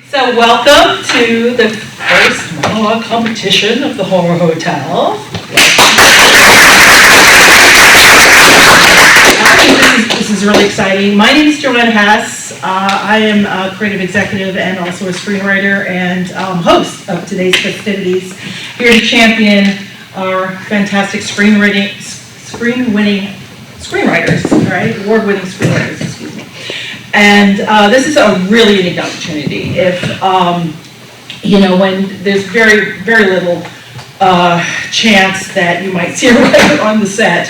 So welcome to the first monologue competition of the Horror Hotel. This is really exciting. My name is JoAnn Hess. I am a creative executive and also a screenwriter and host of today's festivities. Here to champion our fantastic screenwriting screenwriters, right? Award-winning screenwriters, excuse me. And this is a really unique opportunity. If, when there's very, very little chance that you might see a writer on the set.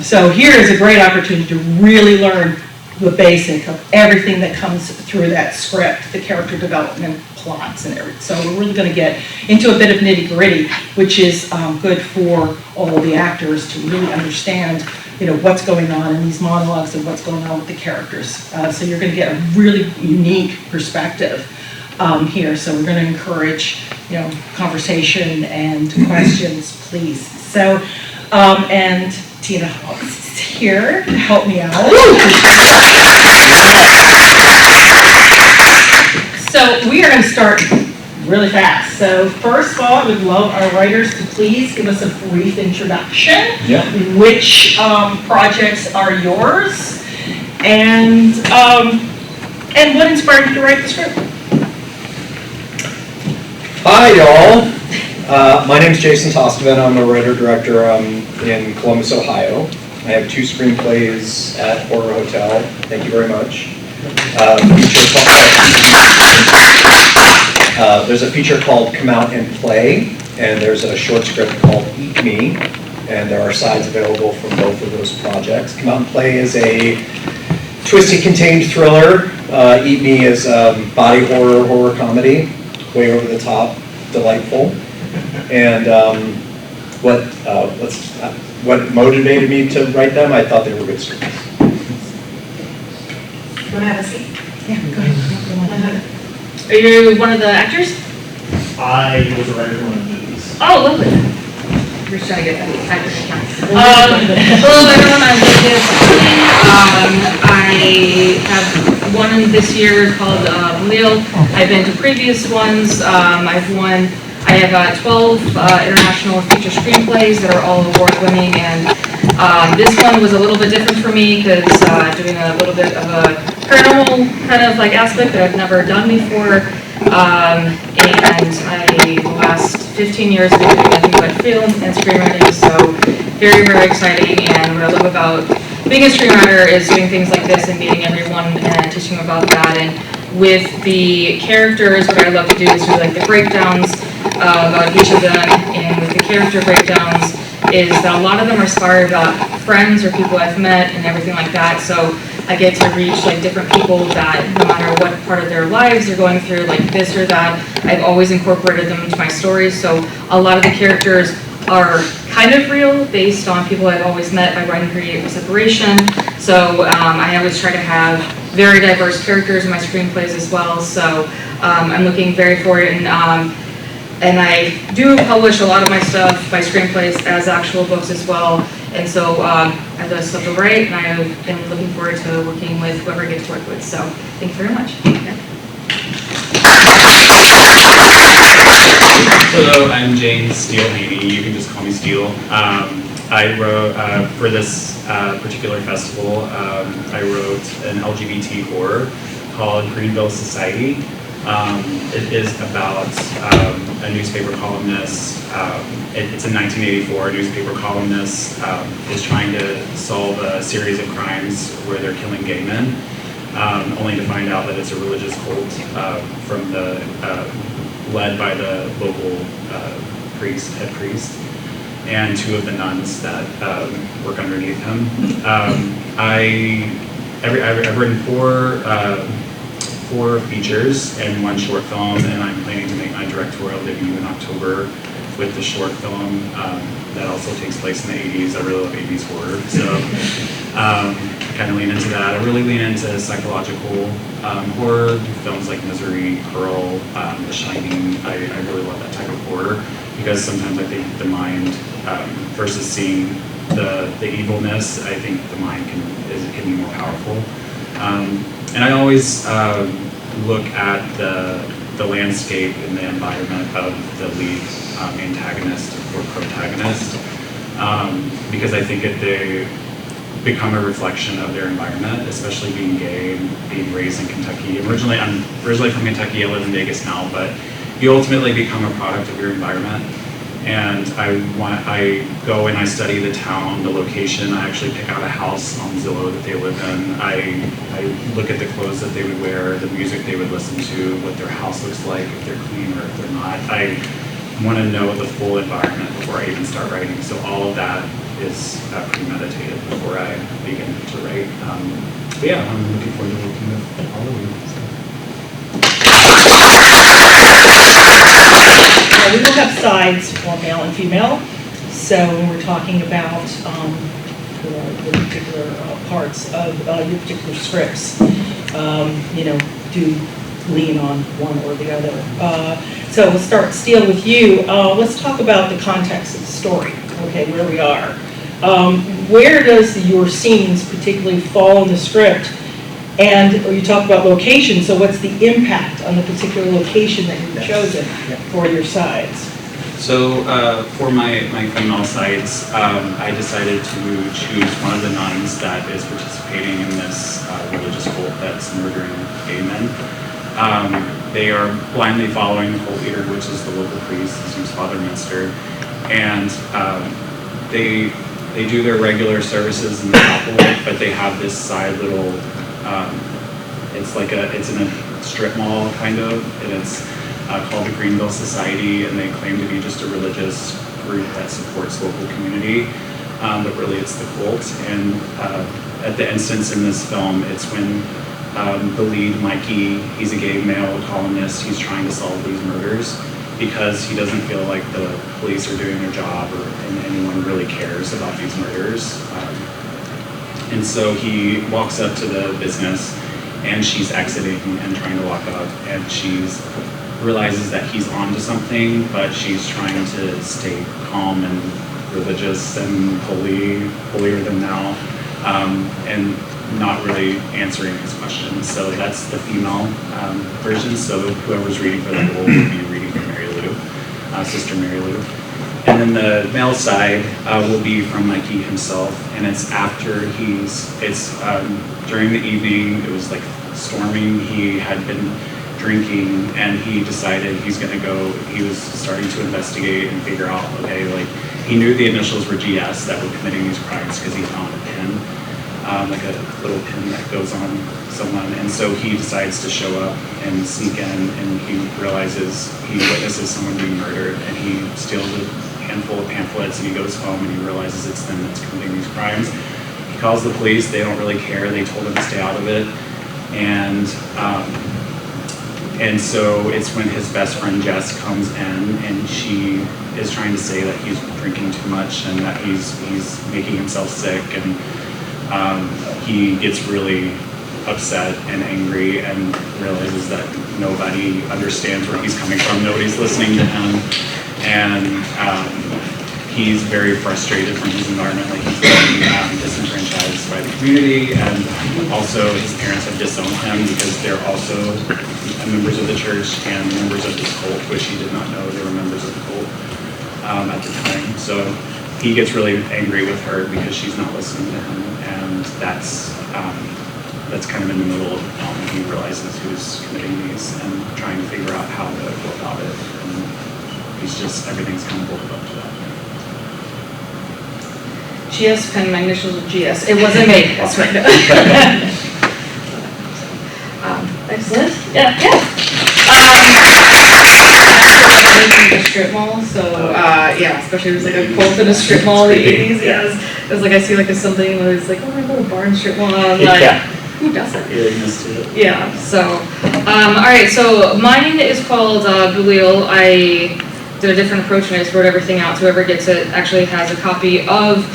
So here is a great opportunity to really learn the basic of everything that comes through that script, the character development, plots, and everything. So we're really going to get into a bit of nitty-gritty, which is good for all the actors to really understand, what's going on in these monologues and what's going on with the characters. So you're going to get a really unique perspective here. So we're going to encourage, conversation and questions, please. So, and Tina Hawks is here to help me out. So we are going to start really fast. So first of all, I would love our writers to please give us a brief introduction. Yeah. Which projects are yours, and what inspired you to write the script? Hi, y'all. My name is Taostevin. I'm a writer-director in Columbus, Ohio. I have 2 screenplays at Horror Hotel. Thank you very much. There's a feature called Come Out and Play, and there's a short script called Eat Me, and there are sides available from both of those projects. Come Out and Play is a twisty, contained thriller. Eat Me is body horror comedy, way over the top, delightful. And what motivated me to write them, I thought they were good stories. You want to have a seat? Yeah, go ahead. Are you one of the actors? I was a writer for one of the movies. Oh, lovely. We're just trying to get that actor account. Hello, everyone. I'm Genevieve Sipperley. I have one this year called Steele. I've been to previous ones. I have 12 international feature screenplays that are all award-winning, and this one was a little bit different for me because doing a little bit of a paranormal kind of aspect that I've never done before, and the last 15 years I've been doing nothing but film and screenwriting, so very, very exciting. And what I love about being a screenwriter is doing things like this and meeting everyone and teaching them about that. And with the characters, what I love to do is do the breakdowns about each of them, and with the character breakdowns is that a lot of them are inspired about friends or people I've met and everything like that. So I get to reach different people that no matter what part of their lives they're going through, this or that, I've always incorporated them into my stories. So a lot of the characters are kind of real based on people I've always met by writing Creative Separation. So I always try to have very diverse characters in my screenplays as well. So I'm looking very forward, and I do publish a lot of my stuff, my screenplays, as actual books as well. And so I have those stuff to write, and I am looking forward to working with whoever I get to work with. So thank you very much. Yeah. Hello, I'm Steele. You can just call me Steele. I wrote, for this particular festival, I wrote an LGBT horror called Greenville Society. It is about a newspaper columnist. It's in 1984. A newspaper columnist is trying to solve a series of crimes where they're killing gay men, only to find out that it's a religious cult from led by the local head priest, and 2 of the nuns that work underneath him. I've written 4 features and 1 short film, and I'm planning to make my directorial debut in October with the short film that also takes place in the 80s. I really love 80s horror, so I kind of lean into that. I really lean into psychological horror, films like Misery, Pearl, The Shining. I really love that type of horror because sometimes I think the mind, versus seeing the evilness, I think the mind can be more powerful. And I always look at the landscape and the environment of the lead antagonist or protagonist, because I think they become a reflection of their environment, especially being gay and being raised in Kentucky. I'm originally from Kentucky. I live in Vegas now, but you ultimately become a product of your environment. And I go and I study the town, the location. I actually pick out a house on Zillow that they live in. I look at the clothes that they would wear, the music they would listen to, what their house looks like, if they're clean or if they're not. I want to know the full environment before I even start writing. So all of that is premeditated before I begin to write. But yeah, I'm looking forward to working with all of you. We will have sides for male and female. So when we're talking about the particular parts of your particular scripts, do lean on one or the other. So we'll start, Steele, with you. Let's talk about the context of the story, okay, where we are. Where does your scenes particularly fall in the script? And you talk about location, so what's the impact on the particular location that you've chosen for your sides? So for my female sides, I decided to choose one of the nuns that is participating in this religious cult that's murdering gay men. They are blindly following the cult leader, which is the local priest. His name's Father Minster, and they do their regular services in the chapel, but they have this side little. It's in a strip mall kind of, and it's called the Greenville Society, and they claim to be just a religious group that supports local community, but really it's the cult. And at the instance in this film, it's when the lead, Mikey, he's a gay male columnist, he's trying to solve these murders because he doesn't feel like the police are doing their job and anyone really cares about these murders. And so he walks up to the business and she's exiting and trying to lock up, and she's realizes that he's onto something, but she's trying to stay calm and religious and holier than thou, and not really answering his questions. So that's the female version. So whoever's reading for that role will be reading for Mary Lou, Sister Mary Lou. And then the male side will be from Mikey himself, and it's after it's during the evening, it was like storming, he had been drinking, and he decided he was starting to investigate and figure out, okay, like, he knew the initials were GS that were committing these crimes because he found a pin, like a little pin that goes on someone, and so he decides to show up and sneak in, and he witnesses someone being murdered, and he steals a handful of pamphlets, and he goes home and he realizes it's them that's committing these crimes. He calls the police, they don't really care, they told him to stay out of it, and so it's when his best friend Jess comes in, and she is trying to say that he's drinking too much and that he's making himself sick, and he gets really upset and angry and realizes that nobody understands where he's coming from, nobody's listening to him, and he's very frustrated from his environment, like he's being disenfranchised by the community, and also his parents have disowned him because they're also members of the church and members of this cult, which he did not know they were members of the cult at the time. So he gets really angry with her because she's not listening to him, and that's kind of in the middle of the film. He realizes who's committing these and trying to figure out how to go about it, and everything's kind of built up to that. GS pen, my initials are GS. It wasn't me. That's right. Excellent. Yeah. The strip mall. So especially it was like a cult in a strip mall in the 80s. Yes. It was like I see like a something where it's like, oh, my little barn strip mall. I'm like, who doesn't? Yeah. So, all right. So mine is called Galil. I did a different approach and I just wrote everything out. So whoever gets it actually has a copy of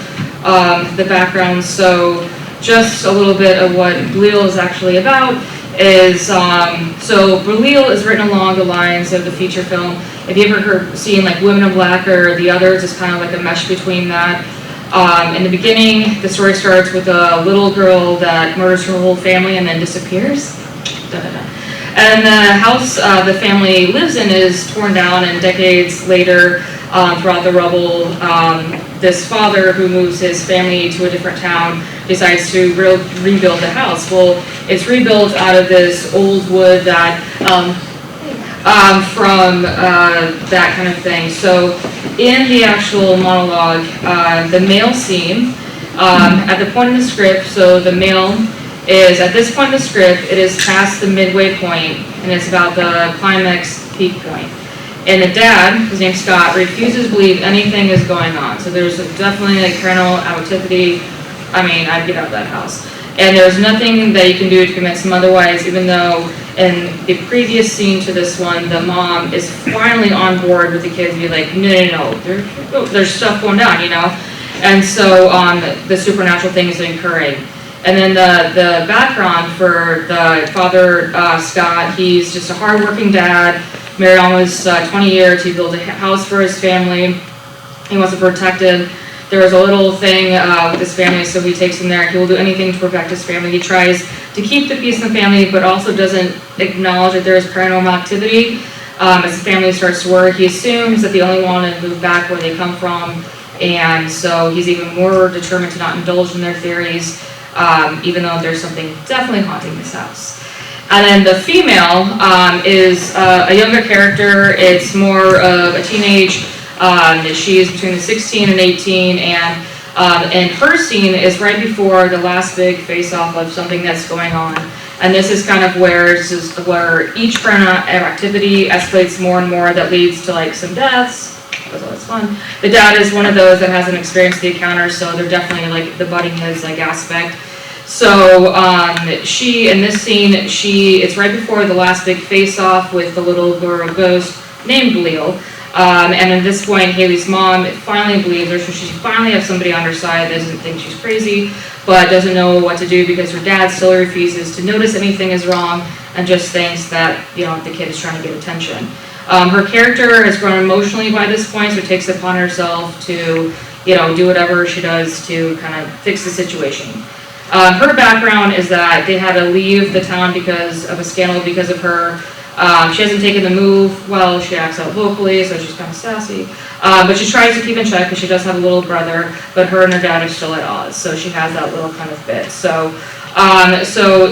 the background. So just a little bit of what Galil is actually about is, so Galil is written along the lines of the feature film. Have you ever seen like Women in Black or The Others? It's kind of like a mesh between that. In the beginning, the story starts with a little girl that murders her whole family and then disappears. And the house the family lives in is torn down, and decades later, throughout the rubble, this father who moves his family to a different town decides to rebuild the house. Well, it's rebuilt out of this old wood that from that kind of thing. So in the actual monologue, the male scene, at the point in the script, so the male is, at this point in the script, it is past the midway point, and it's about the climax peak point. And the dad, his name's Scott, refuses to believe anything is going on. So there's definitely like parental activity. I mean, I'd get out of that house. And there's nothing that you can do to convince him otherwise, even though in the previous scene to this one, the mom is finally on board with the kids, be like, no, there's stuff going down, you know? And so the supernatural thing is occurring. And then the background for the father, Scott, he's just a hardworking dad, married almost 20 years. He built a house for his family. He wants to protect it. There was a little thing with his family, so he takes him there. He will do anything to protect his family. He tries to keep the peace in the family, but also doesn't acknowledge that there is paranormal activity. As the family starts to work, he assumes that they only want to move back where they come from, and so he's even more determined to not indulge in their theories, even though there's something definitely haunting this house. And then the female is a younger character. It's more of a teenage. She's between the 16 and 18, and her scene is right before the last big face-off of something that's going on. And this is kind of where each paranormal activity escalates more and more, that leads to like some deaths. That's always fun. The dad is one of those that hasn't experienced the encounter, so they're definitely like the butting heads like aspect. So she, in this scene, it's right before the last big face-off with the little girl ghost named Leo. And at this point, Haley's mom finally believes her, so she finally has somebody on her side, doesn't think she's crazy, but doesn't know what to do because her dad still refuses to notice anything is wrong and just thinks that, you know, the kid is trying to get attention. Her character has grown emotionally by this point, so it takes it upon herself to, you know, do whatever she does to kind of fix the situation. Her background is that they had to leave the town because of a scandal because of her. She hasn't taken the move well. She acts out vocally, so she's kind of sassy. But she tries to keep in check because she does have a little brother, but her and her dad are still at odds, so she has that little kind of bit. So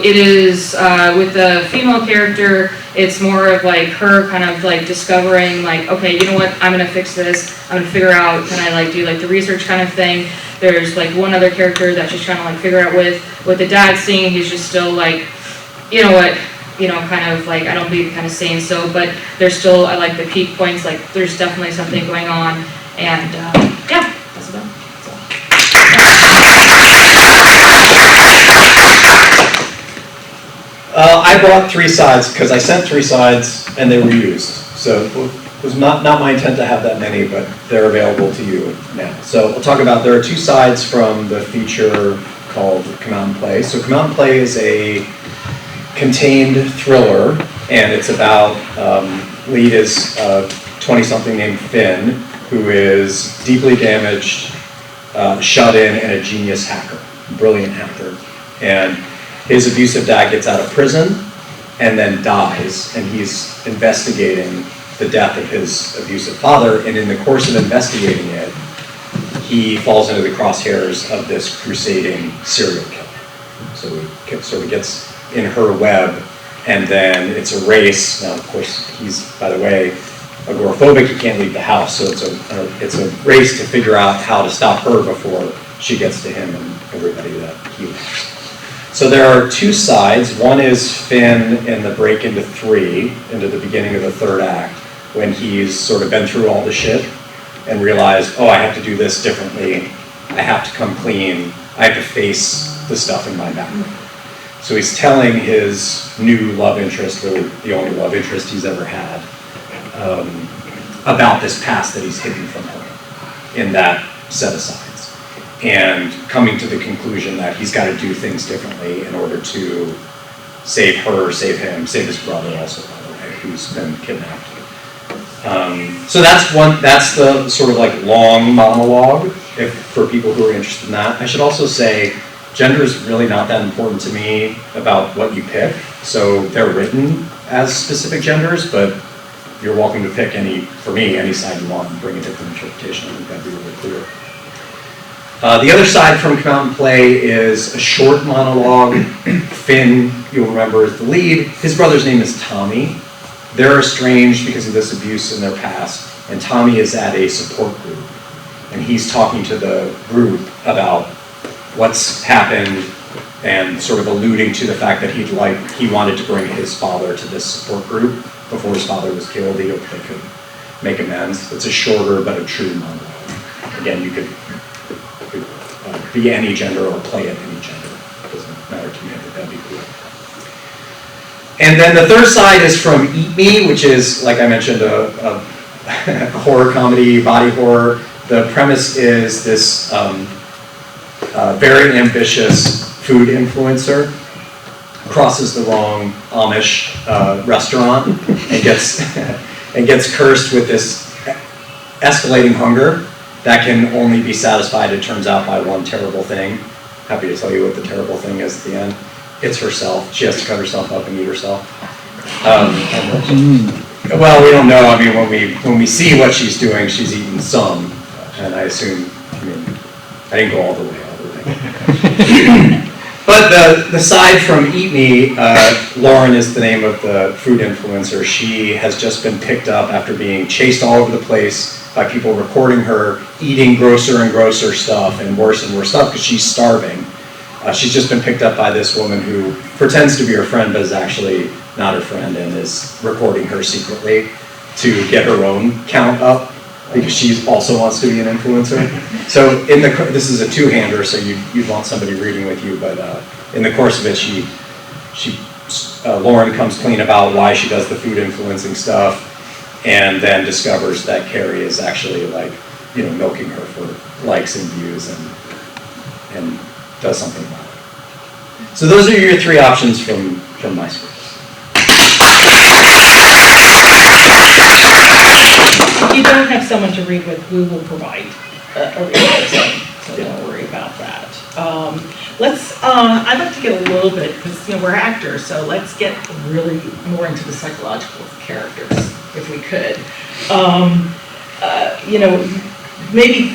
it is, with the female character, it's more of like her kind of like discovering like, okay, you know what, I'm going to fix this. I'm going to figure out, can I like do like the research kind of thing. There's like one other character that she's trying to like figure out with the dad scene. He's just still like, you know what, you know, kind of like, I don't believe kind of saying so, but there's still, I like the peak points, like there's definitely something going on, and yeah, that's about it. I brought 3 sides because I sent 3 sides and they were used. So it was not my intent to have that many, but they're available to you now. So we'll talk about, there are 2 sides from the feature called Come Out and Play. So Come Out and Play is a contained thriller, and it's about, lead is 20-something named Finn, who is deeply damaged, shut in, and a genius hacker, brilliant hacker. And his abusive dad gets out of prison and then dies, and he's investigating the death of his abusive father, and in the course of investigating it, he falls into the crosshairs of this crusading serial killer. So he sort of gets in her web, and then it's a race. Now, of course, he's, by the way, agoraphobic, he can't leave the house, so it's a race to figure out how to stop her before she gets to him and everybody that he loves. So there are 2 sides. One is Finn in the break into the beginning of the 3rd act, when he's sort of been through all the shit and realized, oh, I have to do this differently. I have to come clean. I have to face the stuff in my background. So he's telling his new love interest, or the only love interest he's ever had, about this past that he's hidden from her in that set of sides. And coming to the conclusion that he's got to do things differently in order to save her, save him, save his brother also, by the way, who's been kidnapped. So that's the sort of like long monologue, for people who are interested in that. I should also say, gender is really not that important to me about what you pick. So they're written as specific genders, but you're welcome to pick any side you want and bring a different interpretation. I think that'd be really clear. The other side from Come Out and Play is a short monologue. Finn, you'll remember, is the lead. His brother's name is Tommy. They're estranged because of this abuse in their past, and Tommy is at a support group. And he's talking to the group about what's happened and sort of alluding to the fact that he wanted to bring his father to this support group before his father was killed. They could make amends. It's a shorter but a true monologue. Again, you could be any gender or play at any gender. It doesn't matter to me. I think that'd be cool. And then the third side is from Eat Me, which is, like I mentioned, a horror comedy, body horror. The premise is this very ambitious food influencer crosses the wrong Amish restaurant and gets cursed with this escalating hunger that can only be satisfied, it turns out, by one terrible thing. Happy to tell you what the terrible thing is at the end. It's herself. She has to cut herself up and eat herself. Well, we don't know. I mean, when we see what she's doing, she's eaten some, and I assume, I didn't go all the way. But the side from Eat Me, Lauren is the name of the food influencer. She has just been picked up after being chased all over the place by people recording her eating grosser and grosser stuff and worse stuff because she's starving. She's just been picked up by this woman who pretends to be her friend but is actually not her friend and is recording her secretly to get her own count up because she also wants to be an influencer. So this is a two-hander, so you'd want somebody reading with you, but in the course of it, Lauren comes clean about why she does the food influencing stuff and then discovers that Carrie is actually milking her for likes and views and does something about it. So those are your three options from my scripts. If you don't have someone to read with, we will provide a read, so don't worry about that. I'd like to get a little bit, because we're actors, so let's get really more into the psychological characters, if we could. Maybe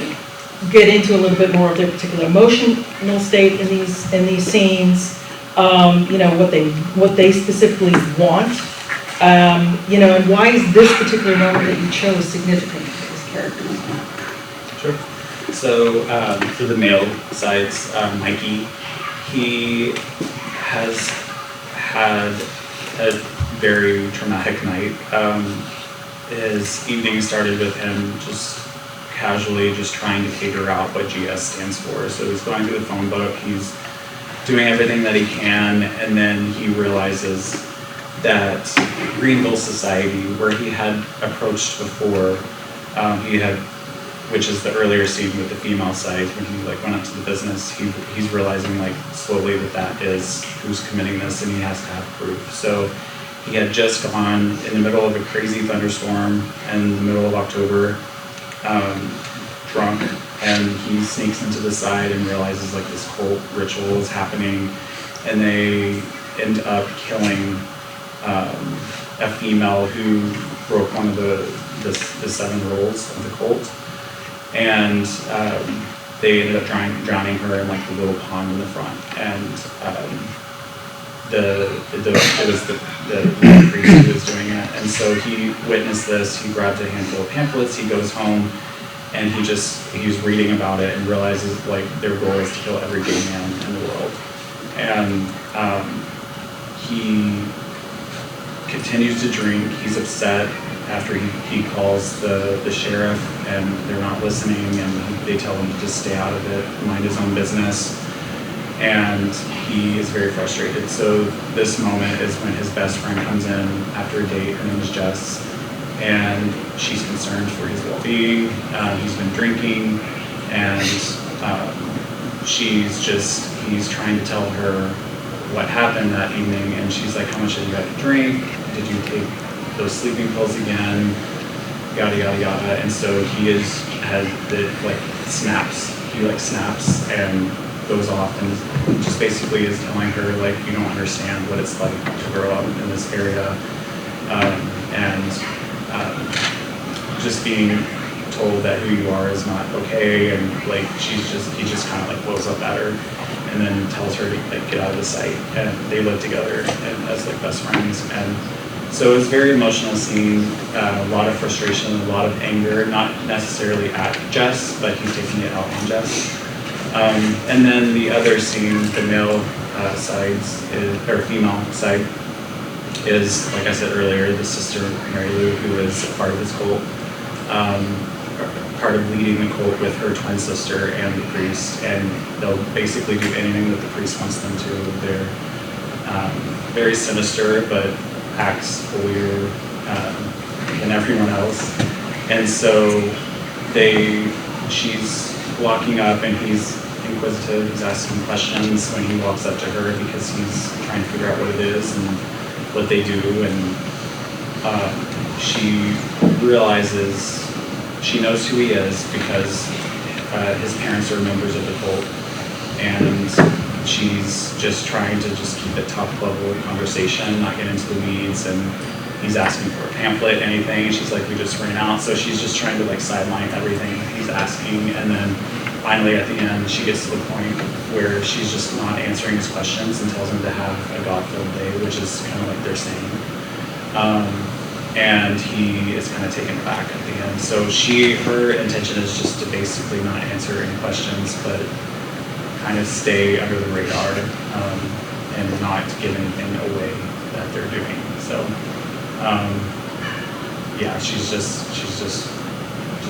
get into a little bit more of their particular emotional state in these scenes. What they specifically want. And why is this particular moment that you chose significant for these characters? Sure. So for the male sides, Mikey, he has had a very traumatic night. His evening started with him just casually just trying to figure out what GS stands for. So he's going through the phone book, he's doing everything that he can, and then he realizes that Greenville Society, where he had approached before, which is the earlier scene with the female side, when he went up to the business, he's realizing slowly that is who's committing this, and he has to have proof. So he had just gone in the middle of a crazy thunderstorm in the middle of October, drunk, and he sneaks into the side and realizes this cult ritual is happening, and they end up killing a female who broke one of the 7 rules of the cult, and they ended up drowning her in the little pond in the front, and it was the priest who was doing it, and so he witnessed this. He grabbed a handful of pamphlets, he goes home, and he's reading about it and realizes their goal is to kill every gay man in the world, and he continues to drink. He's upset after he calls the sheriff and they're not listening, and they tell him to just stay out of it, mind his own business, and he is very frustrated. So this moment is when his best friend comes in after a date. Her name is Jess, and she's concerned for his well-being. He's been drinking, and he's trying to tell her what happened that evening, and she's like, how much have you had to drink? Did you take those sleeping pills again? Yada, yada, yada. And so he snaps. He snaps and goes off and just basically is telling her, you don't understand what it's like to grow up in this area. and just being told that who you are is not okay, and like he just kind of like blows up at her, and then tells her to like get out of his sight, and they live together and as like best friends. And so it's a very emotional scene, a lot of frustration, a lot of anger, not necessarily at Jess, but he's taking it out on Jess. And then the other scene, the male or female side, is, like I said earlier, the sister Mary Lou, who is a part of this cult, part of leading the cult with her twin sister and the priest, and they'll basically do anything that the priest wants them to. They're very sinister, but acts holier than everyone else. And so she's walking up, and he's inquisitive, he's asking questions when he walks up to her, because he's trying to figure out what it is and what they do. And she realizes, she knows who he is because his parents are members of the cult, and she's just trying to just keep it top level conversation, not get into the weeds. And he's asking for a pamphlet, anything, and she's like, we just ran out. So she's just trying to like sideline everything he's asking. And then finally at the end, she gets to the point where she's just not answering his questions and tells him to have a God-filled day, which is kind of like they're saying. And he is kind of taken aback at the end. So her intention is just to basically not answer any questions, but kind of stay under the radar, and not give anything away that they're doing. So, yeah, she's just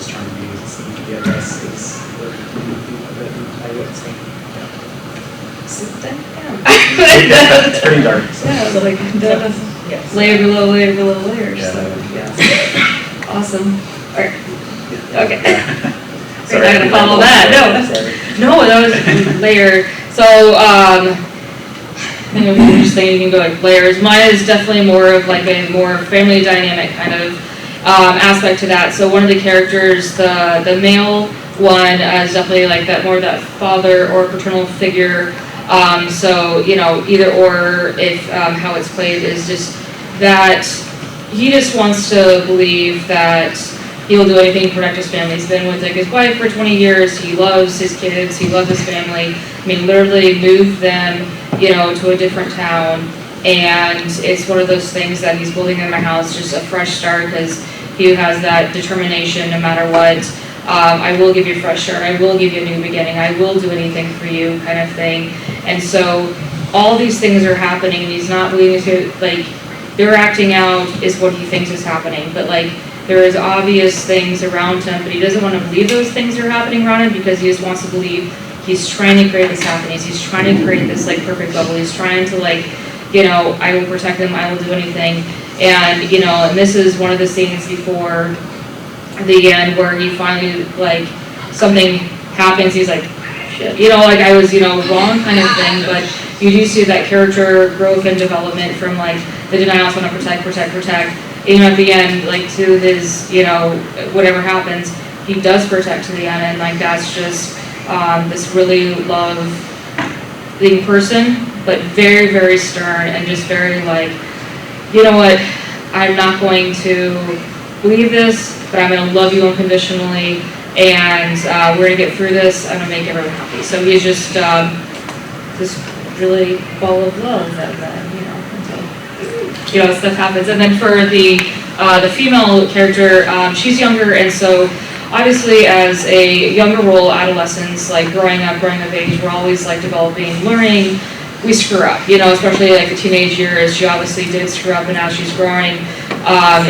trying to be sneaky, I guess, is the of it, I would say. Yeah. It's pretty dark. So. Yeah, so like Yes. layer below layer below layer. Yeah. So yeah, awesome. All right. Okay. Sorry, I'm not gonna follow that. No, that was layer. So I think if you're just saying you can go like layers. Mine is definitely more of like a more family dynamic kind of aspect to that. So one of the characters, the male one, is definitely like that, more that father or paternal figure. So either or, if how it's played is just that he just wants to believe that he'll do anything to protect his family. He's been with like his wife for 20 years. He loves his kids. He loves his family. I mean, literally moved them, to a different town. And it's one of those things that he's building in my house, just a fresh start, because he has that determination no matter what. I will give you a fresh start. I will give you a new beginning. I will do anything for you, kind of thing. And so all these things are happening, and he's not believing it. Like, they're acting out is what he thinks is happening, but like there is obvious things around him, but he doesn't want to believe those things are happening around him, because he just wants to believe he's trying to create this happiness. He's trying to create this like perfect bubble. He's trying to like, I will protect them. I will do anything. And and this is one of the scenes before the end where he finally, like, something happens. He's like, shit, like I was, wrong kind of thing. But you do see that character growth and development from like the denials, want to protect. At the end, like to his, whatever happens, he does protect to the end. And like that's just this really loving person, but very, very stern and just very like, what, I'm not going to believe this, but I'm going to love you unconditionally, and we're going to get through this. I'm going to make everyone happy. So he's just this really ball of love that until stuff happens. And then for the female character, she's younger, and so obviously as a younger role, adolescents, like growing up of age, we're always like developing, learning. We screw up, especially like the teenage years. She obviously did screw up, and now she's growing.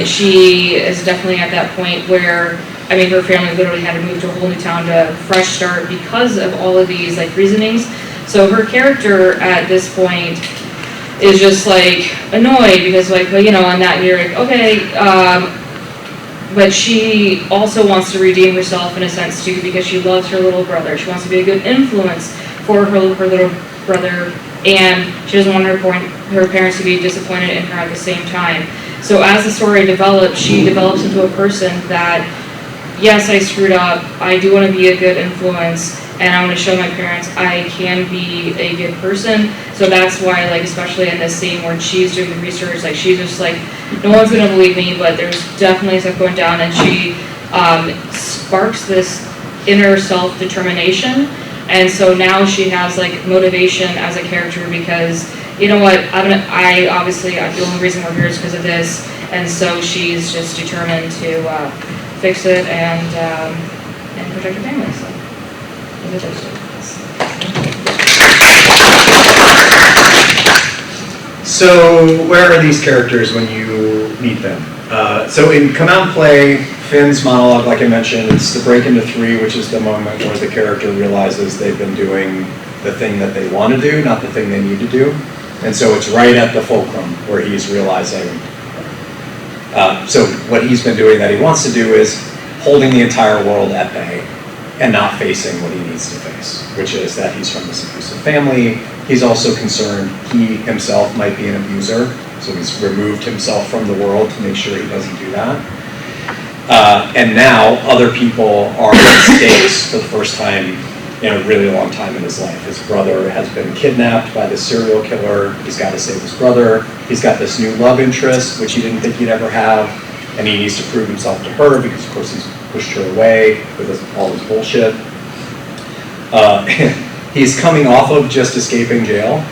She is definitely at that point where, her family literally had to move to a whole new town to fresh start because of all of these like reasonings. So her character at this point is just like annoyed because like, on that you're like, okay, but she also wants to redeem herself in a sense too, because she loves her little brother. She wants to be a good influence for her little brother, and she doesn't want her parents to be disappointed in her at the same time. So as the story develops, she develops into a person that yes, I screwed up, I do want to be a good influence, and I want to show my parents I can be a good person. So that's why, like, especially in this scene where she's doing the research, like, she's just like, no one's going to believe me, but there's definitely stuff going down, and she sparks this inner self-determination. And so now she has, like, motivation as a character because, you know what, the only reason we're here is because of this. And so she's just determined to fix it and protect her family. So those are those two. So where are these characters when you meet them? So in Come Out and Play, Finn's monologue, like I mentioned, it's the break into 3, which is the moment where the character realizes they've been doing the thing that they want to do, not the thing they need to do. And so it's right at the fulcrum where he's realizing. So what he's been doing that he wants to do is holding the entire world at bay and not facing what he needs to face, which is that he's from this abusive family. He's also concerned he himself might be an abuser, so he's removed himself from the world to make sure he doesn't do that. And now other people are at stakes for the first time in a really long time in his life. His brother has been kidnapped by this serial killer. He's got to save his brother. He's got this new love interest, which he didn't think he'd ever have, and he needs to prove himself to her because, of course, he's pushed her away with all his bullshit. He's coming off of just escaping jail.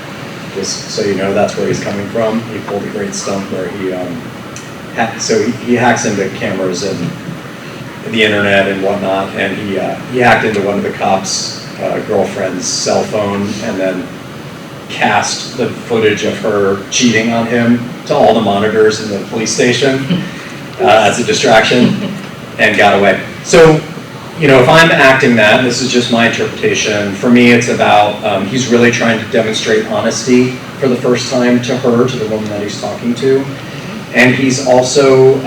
Just so you know, that's where he's coming from. He pulled a great stunt where he hacks into cameras and the internet and whatnot, and he hacked into one of the cops' girlfriend's cell phone and then cast the footage of her cheating on him to all the monitors in the police station as a distraction and got away. So, you know, if I'm acting that, this is just my interpretation, for me it's about, he's really trying to demonstrate honesty for the first time to her, to the woman that he's talking to. And he's also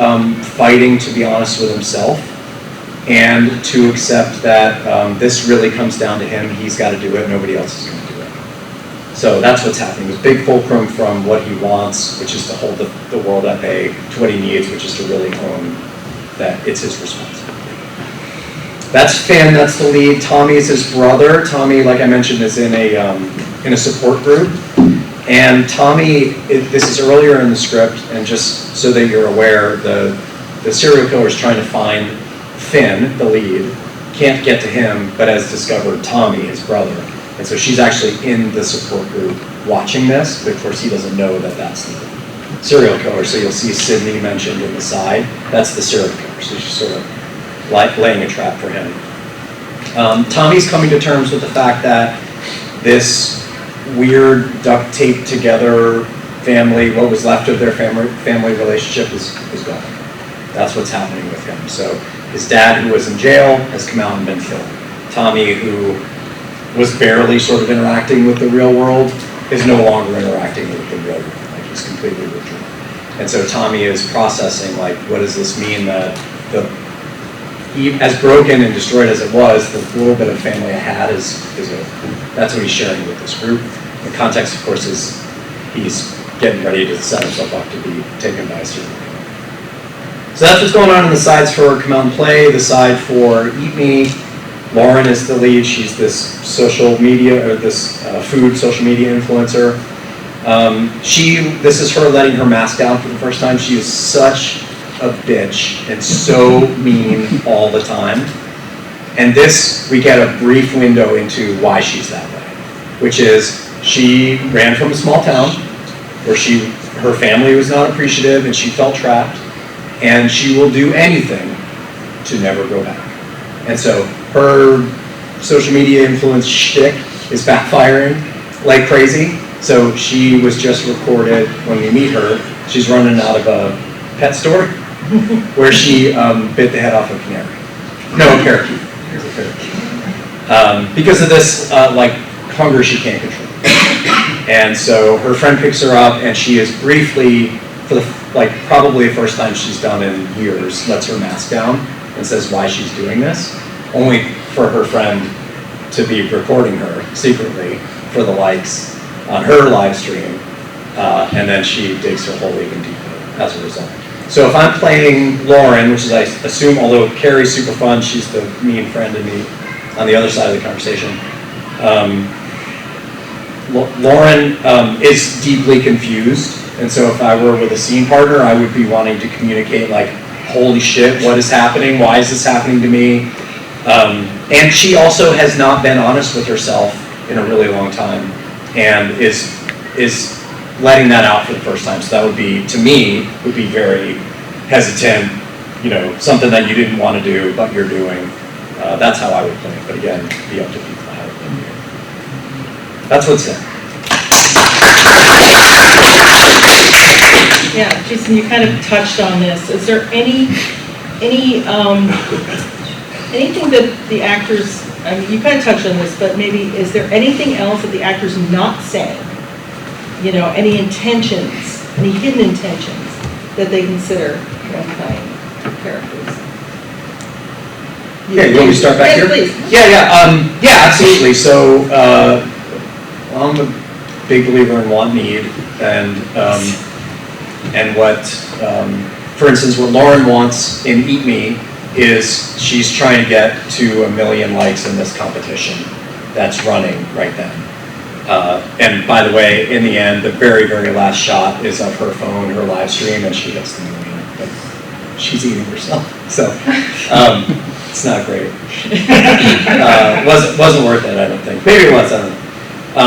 fighting to be honest with himself and to accept that this really comes down to him. He's got to do it. Nobody else is going to do it. So that's what's happening. This big fulcrum from what he wants, which is to hold the world at bay, to what he needs, which is to really own that it's his responsibility. That's Finn. That's the lead. Tommy is his brother. Tommy, like I mentioned, is in a support group. And Tommy, this is earlier in the script, and just so that you're aware, the serial killer is trying to find Finn, the lead, can't get to him, but has discovered Tommy, his brother. And so she's actually in the support group watching this, but of course he doesn't know that that's the serial killer. So you'll see Sydney mentioned in the side. That's the serial killer. So she's sort of like laying a trap for him. Tommy's coming to terms with the fact that this weird duct taped together family, what was left of their family relationship is gone. That's what's happening with him. So his dad, who was in jail, has come out and been killed. Tommy, who was barely sort of interacting with the real world, is no longer interacting with the real world. Like, he's completely withdrawn. And so Tommy is processing, like, what does this mean that as broken and destroyed as it was, the little bit of family I had is over. That's what he's sharing with this group. The context, of course, is he's getting ready to set himself up to be taken by a serial killer. So that's what's going on in the sides for Come Out and Play. The side for Eat Me, Lauren is the lead. She's this social media, or this food social media influencer. This is her letting her mask down for the first time. She is such a bitch and so mean all the time. And this, we get a brief window into why she's that way, which is she ran from a small town where her family was not appreciative and she felt trapped, and she will do anything to never go back. And so her social media influence shtick is backfiring like crazy. So she was just recorded, when we meet her, she's running out of a pet store where she bit the head off a canary. No, a parakeet. Here's a parakeet. Because of this, hunger she can't control. And so her friend picks her up, and she is briefly, for probably the first time she's done in years, lets her mask down and says why she's doing this, only for her friend to be recording her secretly for the likes on her live stream, and then she digs her hole even deeper as a result. So if I'm playing Lauren, which is I assume, although Carrie's super fun, she's the mean friend in me on the other side of the conversation. Lauren is deeply confused, and so if I were with a scene partner, I would be wanting to communicate like, holy shit, what is happening? Why is this happening to me? And she also has not been honest with herself in a really long time, and is letting that out for the first time. So that would be, to me, would be very hesitant, something that you didn't want to do, but you're doing. That's how I would play it, but again, be up to people how to play it. That's what's in. Yeah, Jason, you kind of touched on this. Is there anything that the actors, I mean, you kind of touched on this, but maybe is there anything else that the actors not saying? Any intentions, any hidden intentions that they consider when playing characters? Yeah, you want me to start back here? Please. Yeah, absolutely. So, I'm a big believer in want need, and what, for instance, what Lauren wants in Eat Me is she's trying to get to 1 million likes in this competition that's running right then. And by the way, in the end, the very, very last shot is of her phone, her live stream, and she hits the 1 million. But she's eating herself, so it's not great. Wasn't worth it, I don't think. Maybe it was, I don't know.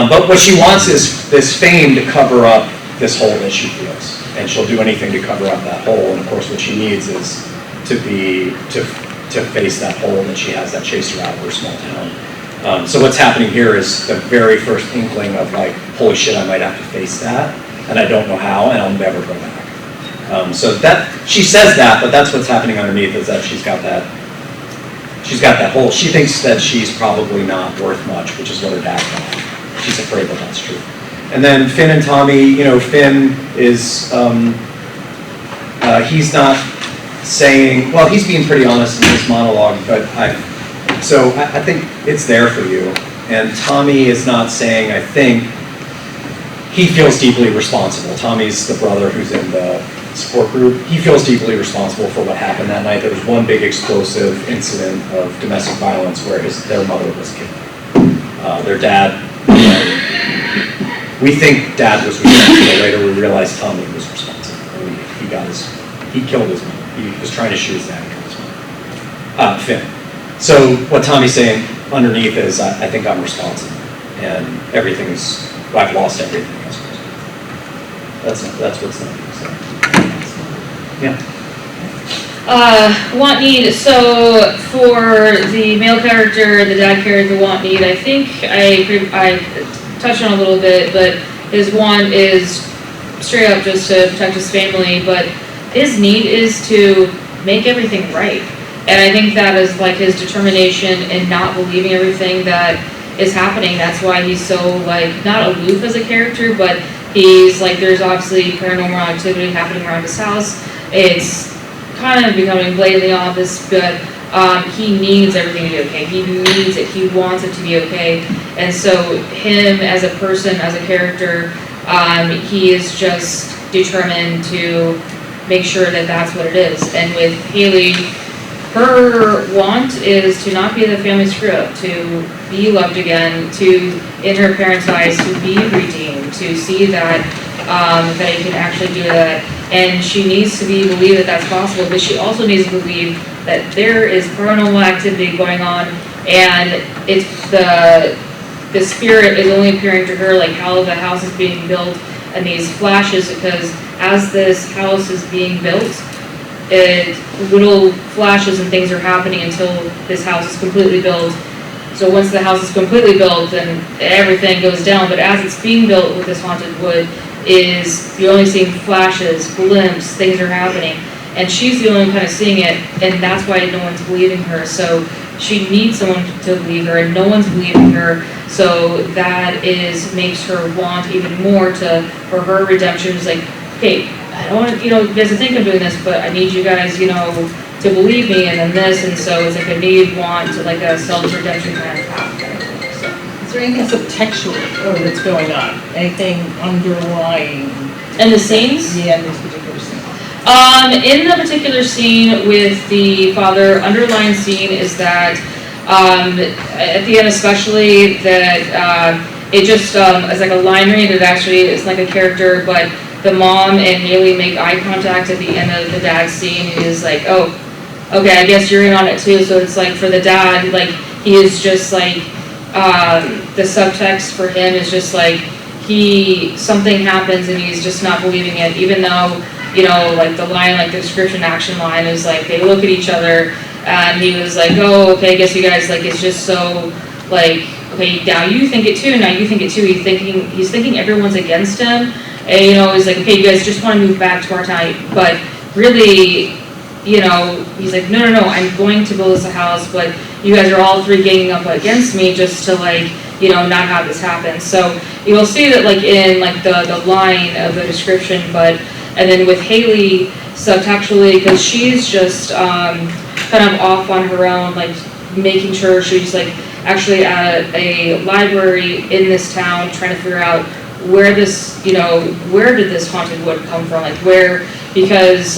But what she wants is this fame to cover up this hole that she feels, and she'll do anything to cover up that hole. And of course, what she needs is to face that hole that she has that chased her out of her small town. So what's happening here is the very first inkling of like, holy shit, I might have to face that, and I don't know how, and I'll never go back. So that she says that, but that's what's happening underneath is that she's got that hole. She thinks that she's probably not worth much, which is what her dad thought. She's afraid that that's true. And then Finn and Tommy, Finn is he's not saying, well, he's being pretty honest in this monologue, but I think it's there for you. And Tommy is not saying, I think, he feels deeply responsible. Tommy's the brother who's in the support group. He feels deeply responsible for what happened that night. There was one big explosive incident of domestic violence where their mother was killed. Their dad, we think dad was responsible. Later we realized Tommy was responsible. He killed his mother. He was trying to shoot his dad and kill his mother. Finn. So what Tommy's saying underneath is, I think I'm responsible, and I've lost everything. That's what's not. So. Yeah. Want need. So for the male character, the dad character, want need. I think I touched on a little bit, but his want is straight up just to protect his family, but his need is to make everything right. And I think that is like his determination in not believing everything that is happening. That's why he's so not aloof as a character, but he's there's obviously paranormal activity happening around his house. It's kind of becoming blatantly obvious, but he needs everything to be okay. He needs it. He wants it to be okay. And so him as a person, as a character, he is just determined to make sure that that's what it is. And with Haley, her want is to not be the family screw up, to be loved again, to, in her parents' eyes, to be redeemed, to see that that he can actually do that. And she needs to believe that that's possible, but she also needs to believe that there is paranormal activity going on, and it's the spirit is only appearing to her, like how the house is being built, and these flashes, because as this house is being built, little flashes and things are happening until this house is completely built. So once the house is completely built, then everything goes down. But as it's being built with this haunted wood, you're only seeing flashes, glimpses, things are happening. And she's the only one kind of seeing it, and that's why no one's believing her. So she needs someone to believe her, and no one's believing her. So that makes her want even more for her redemption. It's like, okay, I don't want you guys to think I'm doing this, but I need you guys, to believe me, and then this, and so it's like a need, want, like a self-redemption kind of path. So. Is there anything subtextual that's going on? Anything underlying? And the scenes? Yeah, in these particular scenes. In the particular scene with the father, underlying scene is that, at the end especially, that, it just, is like a line read, it actually is like a character, but the mom and Haley make eye contact at the end of the dad's scene, and he's like, oh, okay, I guess you're in on it too, so it's like, for the dad, like, he is just like, the subtext for him is just like, something happens and he's just not believing it, even though, you know, like the line, like the description action line is like, they look at each other, and he was like, oh, okay, I guess you guys, like, it's just so, like, okay, now you think it too, now you think it too, he's thinking everyone's against him, and, you know, he's like, okay, you guys just want to move back to our town, but really, you know, he's like, no, I'm going to build us a house, but you guys are all three ganging up against me just to, like, you know, not have this happen. So you will see that, like, in, like, the line of the description, and then with Haley, subtextually, because she's just kind of off on her own, like, making sure she's, like, actually at a library in this town, trying to figure out where this, you know, where did this haunted wood come from, like, where, because,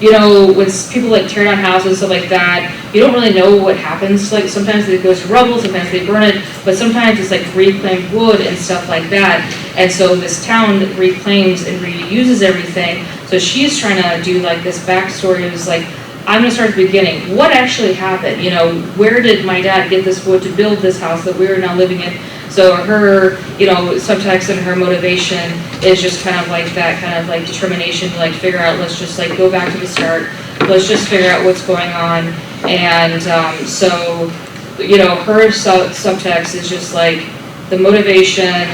you know, when people, like, tear down houses and stuff like that, you don't really know what happens. Like, sometimes it goes to rubble, sometimes they burn it, but sometimes it's, like, reclaimed wood and stuff like that. And so this town reclaims and reuses everything. So she's trying to do, like, this backstory. It was like, I'm going to start at the beginning. What actually happened? You know, where did my dad get this wood to build this house that we are now living in? So her, you know, subtext and her motivation is just kind of like that kind of like determination to like figure out, let's just like go back to the start. Let's just figure out what's going on. And so, you know, her subtext is just like the motivation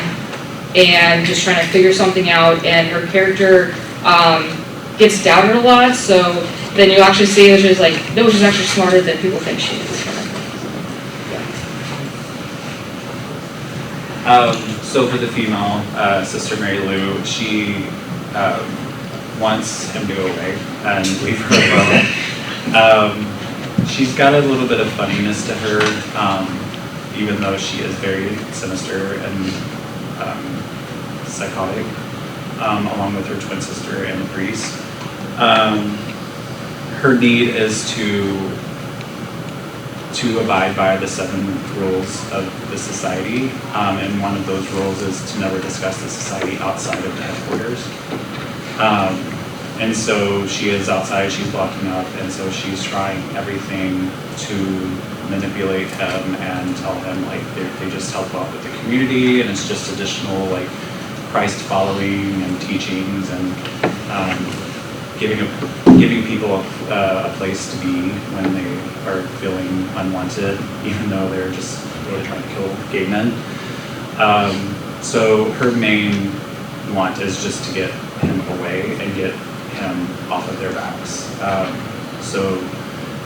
and just trying to figure something out. And her character gets doubted a lot. So then you actually see that she's like, no, she's actually smarter than people think she is. So for the female, Sister Mary Lou, she wants him to go away and leave her alone. She's got a little bit of funniness to her, even though she is very sinister and psychotic, along with her twin sister and the priest. Her need is to abide by the 7 rules of the society, and one of those rules is to never discuss the society outside of the headquarters. And so she is outside, she's blocking up, and so she's trying everything to manipulate him and tell him like they just help out with the community, and it's just additional like Christ following and teachings and giving people a place to be when they are feeling unwanted, even though they're just really trying to kill gay men. So her main want is just to get him away and get him off of their backs. So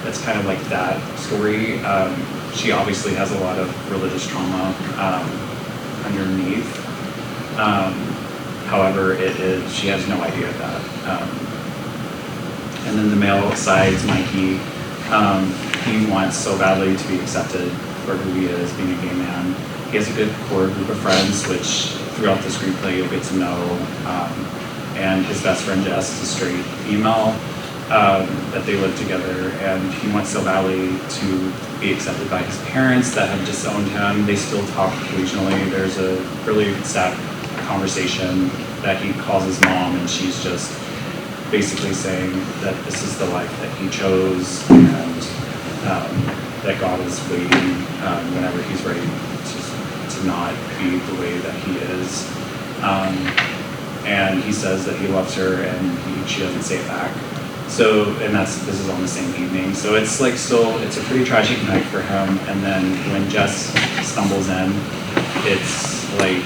that's kind of like that story. She obviously has a lot of religious trauma underneath. However, she has no idea of that. And then the male side's Mikey. He wants so badly to be accepted for who he is, being a gay man. He has a good core group of friends, which throughout the screenplay you'll get to know. And his best friend Jess is a straight female that they live together, and he wants so badly to be accepted by his parents that have disowned him. They still talk occasionally. There's a really sad conversation that he calls his mom, and she's just basically saying that this is the life that he chose, and that God is waiting whenever he's ready to not be the way that he is. And he says that he loves her, and she doesn't say it back. So, and this is on the same evening. So it's like it's a pretty tragic night for him. And then when Jess stumbles in, it's like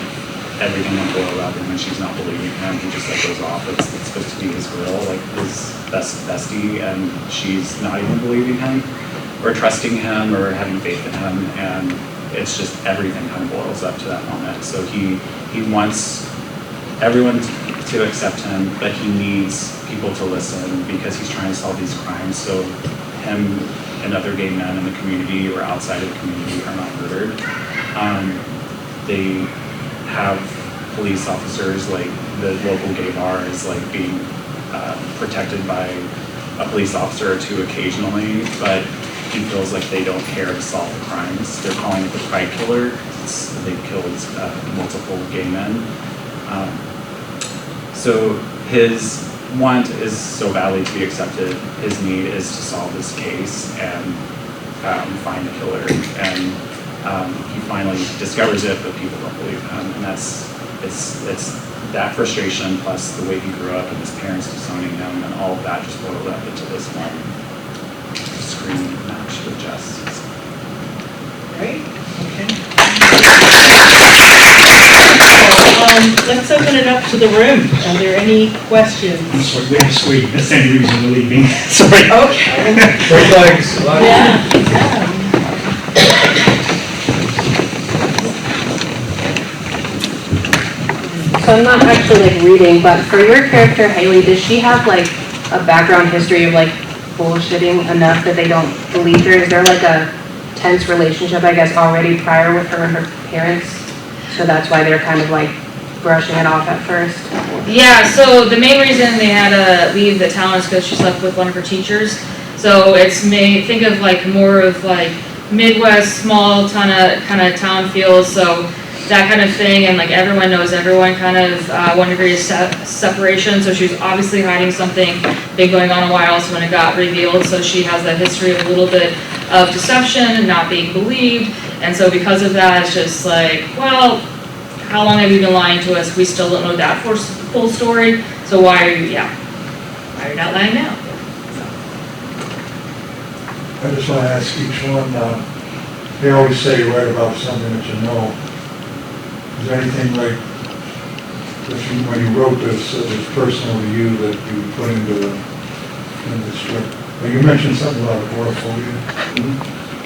everything will boil up, and when she's not believing him, he just like goes off. It's supposed to be his girl, like his best bestie, and she's not even believing him or trusting him or having faith in him, and it's just everything kind of boils up to that moment. So he wants everyone to accept him, but he needs people to listen because he's trying to solve these crimes. So him and other gay men in the community or outside of the community are not murdered. They have police officers, like the local gay bar is like being protected by a police officer or two occasionally, but he feels like they don't care to solve the crimes. They're calling it the Pride Killer. They've killed multiple gay men. So his want is so badly to be accepted. His need is to solve this case and find the killer. And he finally discovers it, but people don't believe him. And it's that frustration plus the way he grew up and his parents disowning him, and all of that just boiled up into this one scream match with Jess. Right? Okay. Let's open it up to the room. Are there any questions? I'm sorry, we have Sweden. That's the only reason we're leaving. Sorry. Okay. Great legs. Yeah. So I'm not actually like reading, but for your character, Haley, does she have like a background history of like bullshitting enough that they don't believe her? Is there like a tense relationship, I guess, already prior with her and her parents? So that's why they're kind of like brushing it off at first? Yeah, so the main reason they had to leave the town is because she slept with one of her teachers. So it's think of like more of like Midwest, small kind of town feel. So that kind of thing, and like everyone knows everyone, kind of 1 degree of separation. So she was obviously hiding something big going on a while. So when it got revealed, so she has that history of a little bit of deception and not being believed. And so because of that, it's just like, well, how long have you been lying to us? We still don't know that full story. So why are you not lying now? I just want to ask each one, they always say you write about something that you know. Is there anything like, when you wrote this, that was personal to you that you put into the script? Well, you mentioned something about agoraphobia.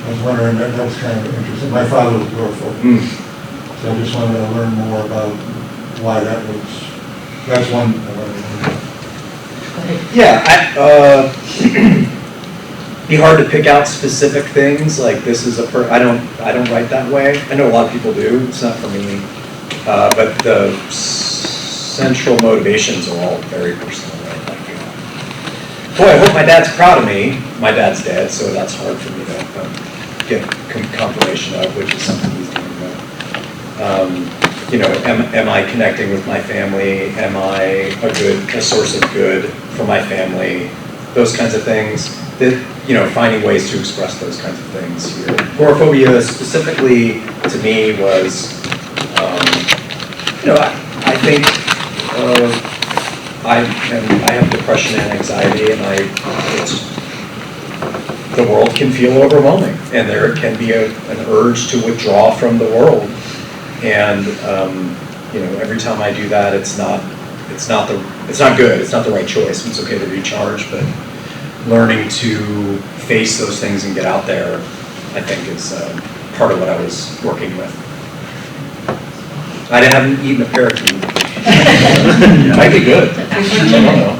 I was wondering, that was kind of interesting. My father was agoraphobic. So I just wanted to learn more about why that was, that's one I wanted to know. Yeah, be hard to pick out specific things, like this is I don't write that way. I know a lot of people do, it's not for me. But the central motivations are all very personal, right? Like, boy, I hope my dad's proud of me. My dad's dead, so that's hard for me to get confirmation of, which is something he's doing about. Am I connecting with my family? Am I a source of good for my family? Those kinds of things. That, finding ways to express those kinds of things here. Agoraphobia specifically to me was, I think I have depression and anxiety, and the world can feel overwhelming, and there can be an urge to withdraw from the world. And every time I do that, it's not good. It's not the right choice. It's okay to recharge, but learning to face those things and get out there, I think, is part of what I was working with. I haven't eaten a parakeet. Might be good. I don't know.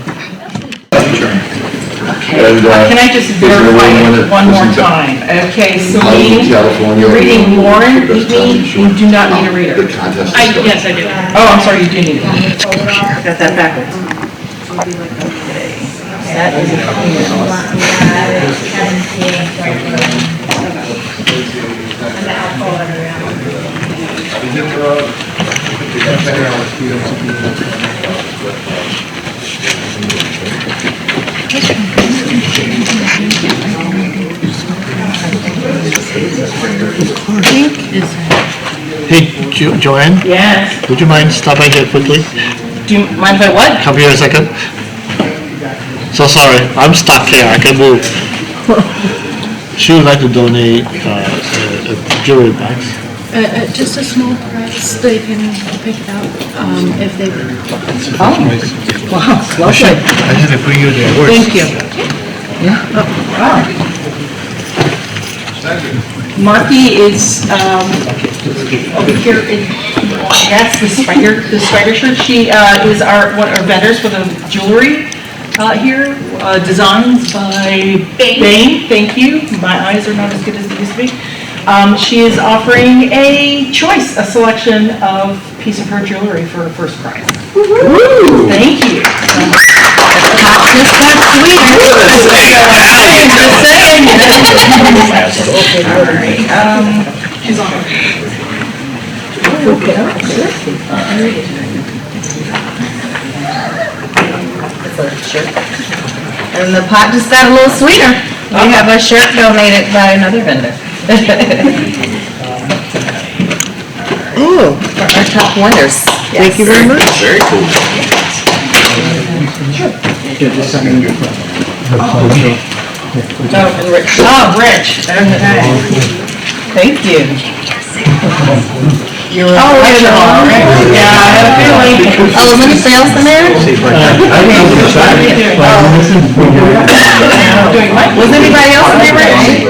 Can I just verify it one more time? Okay, Celine, you're reading Lauren, you do not need a reader. Yes, I do. Oh, I'm sorry, you do need it. Got that backwards. That is Hey, JoAnn? Yes. Would you mind stopping here quickly? Do you mind if I what? Come here a second. So sorry, I'm stuck here, I can move. She would like to donate a jewelry box. Just a small price, they can pick it up if they. Oh, wow, lovely. I should bring you the awards. Thank you. Yeah. Oh, wow. Marky is over here. That's the spider shirt. She is one of our vendors for the jewelry here. Designs by Bain. Thank you. My eyes are not as good as they used to be. She is offering a selection of piece of her jewelry for first prize. Woo-hoo. Thank you. just got sweeter. Just saying. All right, She's on. And the pot just got a little sweeter. We have a shirt donated by another vendor. Ooh, Our top winners. thank you very much. Very cool. Oh, Rich, okay. Thank you. You were all right. Yeah, I had a feeling. Oh, is anybody else in there? Was anybody else in there, Rich?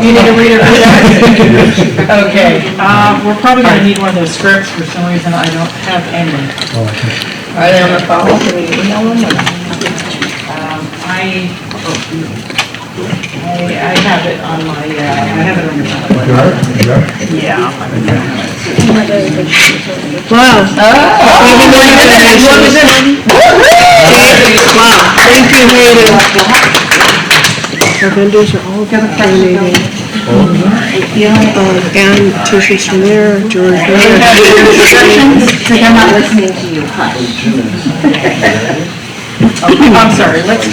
You need a reader for that? Okay, we're probably gonna need one of those scripts. For some reason, I don't have any. Are they on the phone? Can we email them? I have it on my, I have it on your tablet. Yeah. Wow. Wow, thank you, Hayden. Our vendors are all donating. And t-shirts from there, George. I'm not listening to you. I'm sorry, let's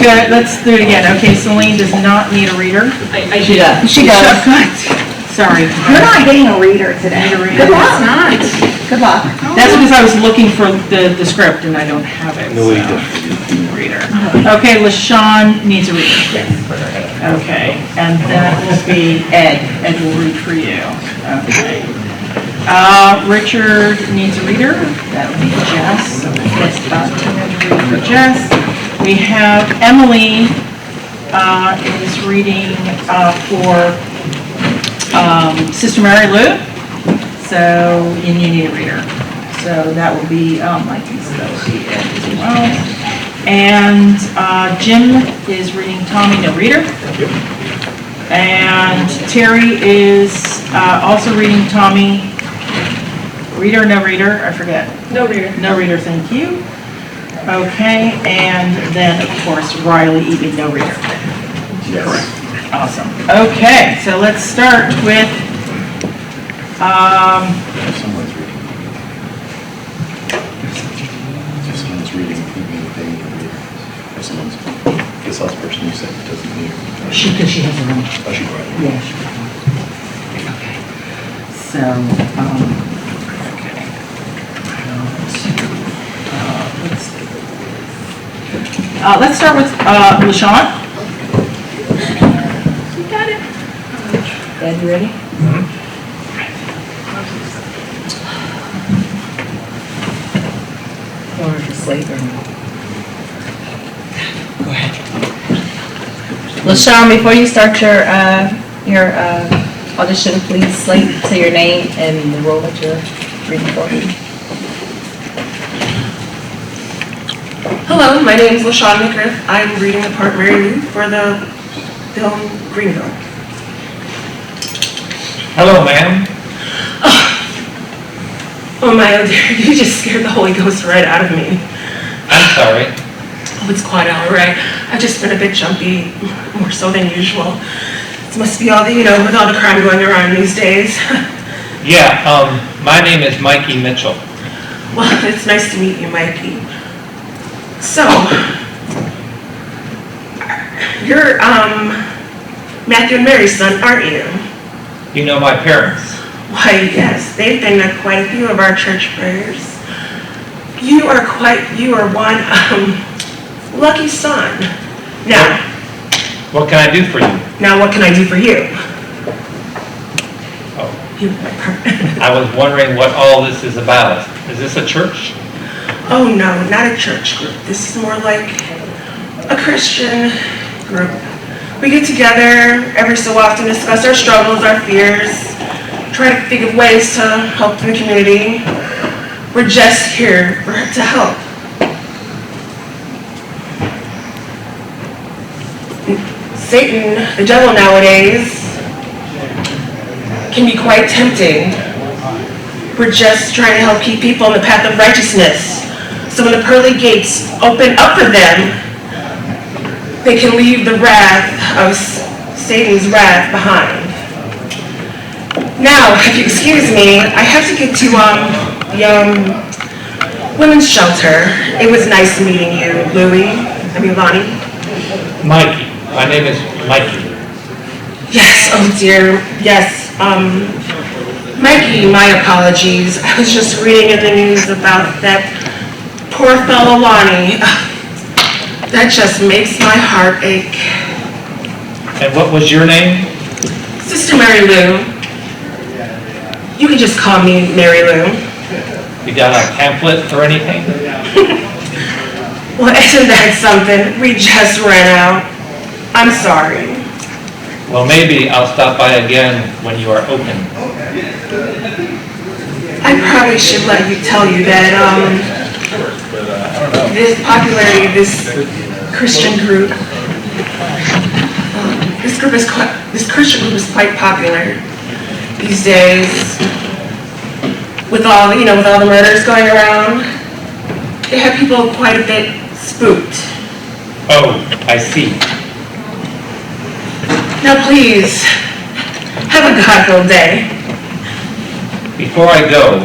do it again. Okay, Celine does not need a reader. She does. She does. Sorry. You're not getting a reader today. Good luck. Not. Good luck. That's because I was looking for the script and I don't have it. No reader. Okay, LaShawn needs a reader. Okay, and that will be Ed. Ed will read for you. Okay. Richard needs a reader. That'll be Jess. That's about to read for Jess. We have Emily is reading for Sister Mary Lou. So, and you need a reader. So that will be Mikey, so that will be Ed as well. And Jim is reading Tommy, no reader. And Terry is also reading Tommy. Reader, no reader, I forget. No reader. No reader, thank you. Okay, and then, of course, Riley Eby, no reader. Yes. Correct. Awesome. Okay, so let's start with, Someone's reading. If someone's reading, even if they need a reader. If someone's, this last person you said doesn't need. because she has her own. Oh, she brought it. Yeah, she okay. So, okay. Let's start with LaShawn. You got it. Ed, you ready? Or just later. Go ahead. LaShawn, before you start your audition, please say your name and the role that you're reading for. Hello, my name is LaShawn McGriff. I'm reading the part Mary Lou for the film Greenville. Hello, ma'am. Oh my, oh dear, you just scared the Holy Ghost right out of me. I'm sorry. Oh, it's quite all right. I've just been a bit jumpy, more so than usual. It must be all the, with all the crime going around these days. Yeah, my name is Mikey Mitchell. Well, it's nice to meet you, Mikey. So, you're, Matthew and Mary's son, aren't you? You know my parents. Why, yes, they've been to quite a few of our church prayers. You are one, lucky son. Now. What can I do for you? Now, what can I do for you? Oh. I was wondering what all this is about. Is this a church? Oh, no, not a church group. This is more like a Christian group. We get together every so often, discuss our struggles, our fears, try to think of ways to help the community. We're just here to help. Satan, the devil nowadays, can be quite tempting. We're just trying to help keep people on the path of righteousness So when the pearly gates open up for them, they can leave the wrath of Satan's wrath behind. Now, if you excuse me, I have to get to the women's shelter. It was nice meeting you, Lonnie. Mikey. My name is Mikey. Yes, oh dear, yes. Mikey, my apologies. I was just reading in the news about that poor fellow Lonnie. That just makes my heart ache. And what was your name? Sister Mary Lou. You can just call me Mary Lou. You got a pamphlet or anything? Well, isn't that something? We just ran out. I'm sorry. Well, maybe I'll stop by again when you are open. I probably should let you tell you that this popularity of this Christian group, this Christian group is quite popular these days. With all the murders going around, they have people quite a bit spooked. Oh, I see. Now please, have a God-filled day. Before I go,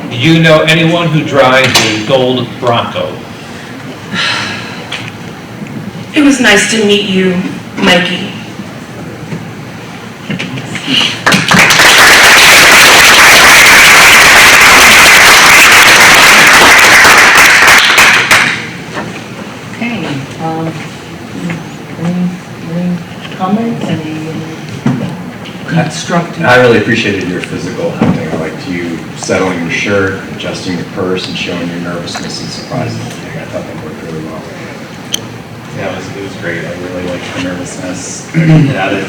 do you know anyone who drives a gold Bronco? It was nice to meet you, Mikey. Okay, any comments, any constructive? I really appreciated your physical acting. I liked you settling your shirt, adjusting your purse, and showing your nervousness and surprise. I thought that worked really well. Yeah, it was great. I really liked the nervousness. It added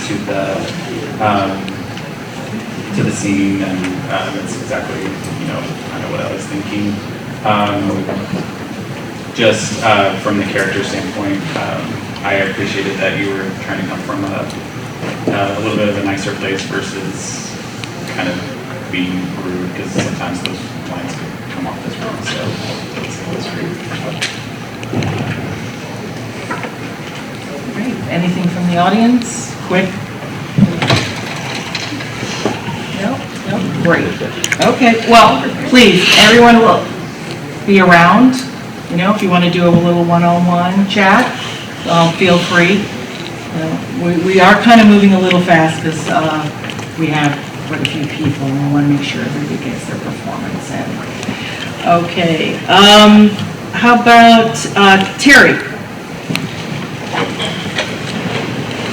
to the scene, and it's exactly kind of what I was thinking. Just from the character standpoint, I appreciated that you were trying to come from a little bit of a nicer place versus kind of being rude, because sometimes those lines could come off as rude. So it was great. Great. Anything from the audience? Quick. No? Great. Okay, well, please, everyone will be around. If you want to do a little one-on-one chat, feel free. We are kind of moving a little fast because we have quite a few people and we want to make sure everybody gets their performance in. Okay, how about Terry?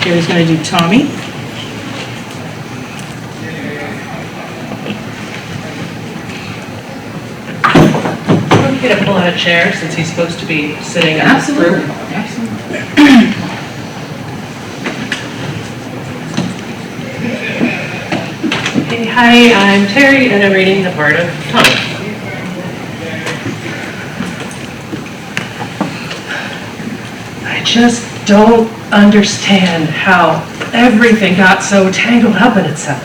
Terry's going to do Tommy. Get to pull out a chair since he's supposed to be sitting in this group. Absolutely. Hey, hi, I'm Terry and I'm reading the part of Tommy. I just don't understand how everything got so tangled up in itself.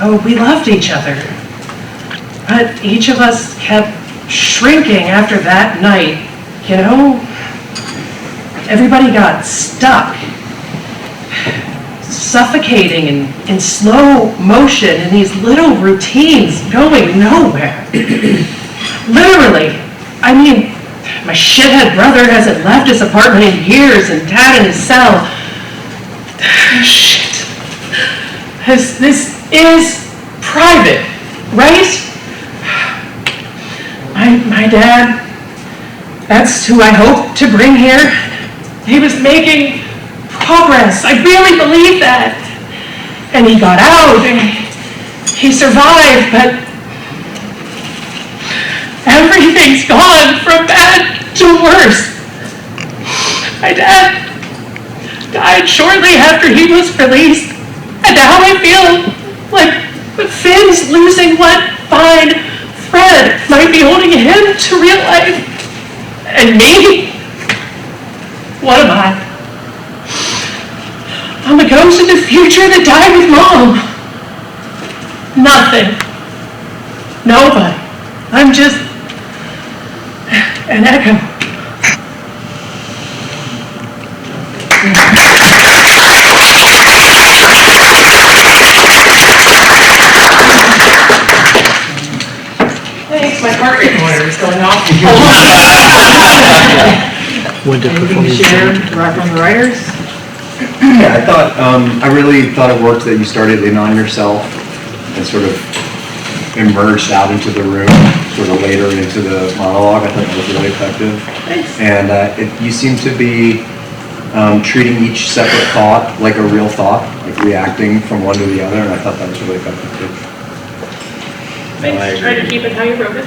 Oh, we loved each other. But each of us kept shrinking after that night, Everybody got stuck, suffocating in slow motion in these little routines going nowhere. Literally, my shithead brother hasn't left his apartment in years and Dad in his cell. Shit. This is private, right? My dad, that's who I hope to bring here. He was making progress. I really believe that. And he got out and he survived, but everything's gone from bad to worse. My dad died shortly after he was released, and now I feel like Finn's losing one fine thread might be holding him to real life. And me? What am I? I'm a ghost in the future that died with Mom. Nothing. Nobody. I'm just an echo. Thanks, my heart rate monitor is going off. Anything to share from the writers? Yeah, I thought, I really thought it worked that you started in on yourself and sort of emerged out into the room, sort of later into the monologue. I thought that was really effective. Thanks. And you seem to be treating each separate thought like a real thought, like reacting from one to the other, and I thought that was really effective too. Thanks, try to keep it how you wrote it.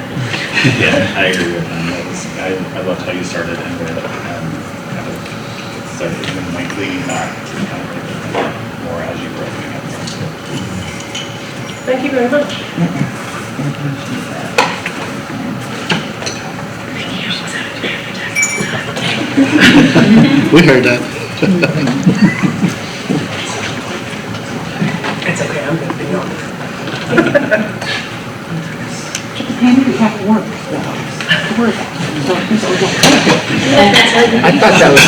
Yeah, I agree with him. I loved how you started and kind of started even like leading back to kind of like more as you were opening up. Thank you very much. We heard that. It's okay, I'm gonna be on. I thought that was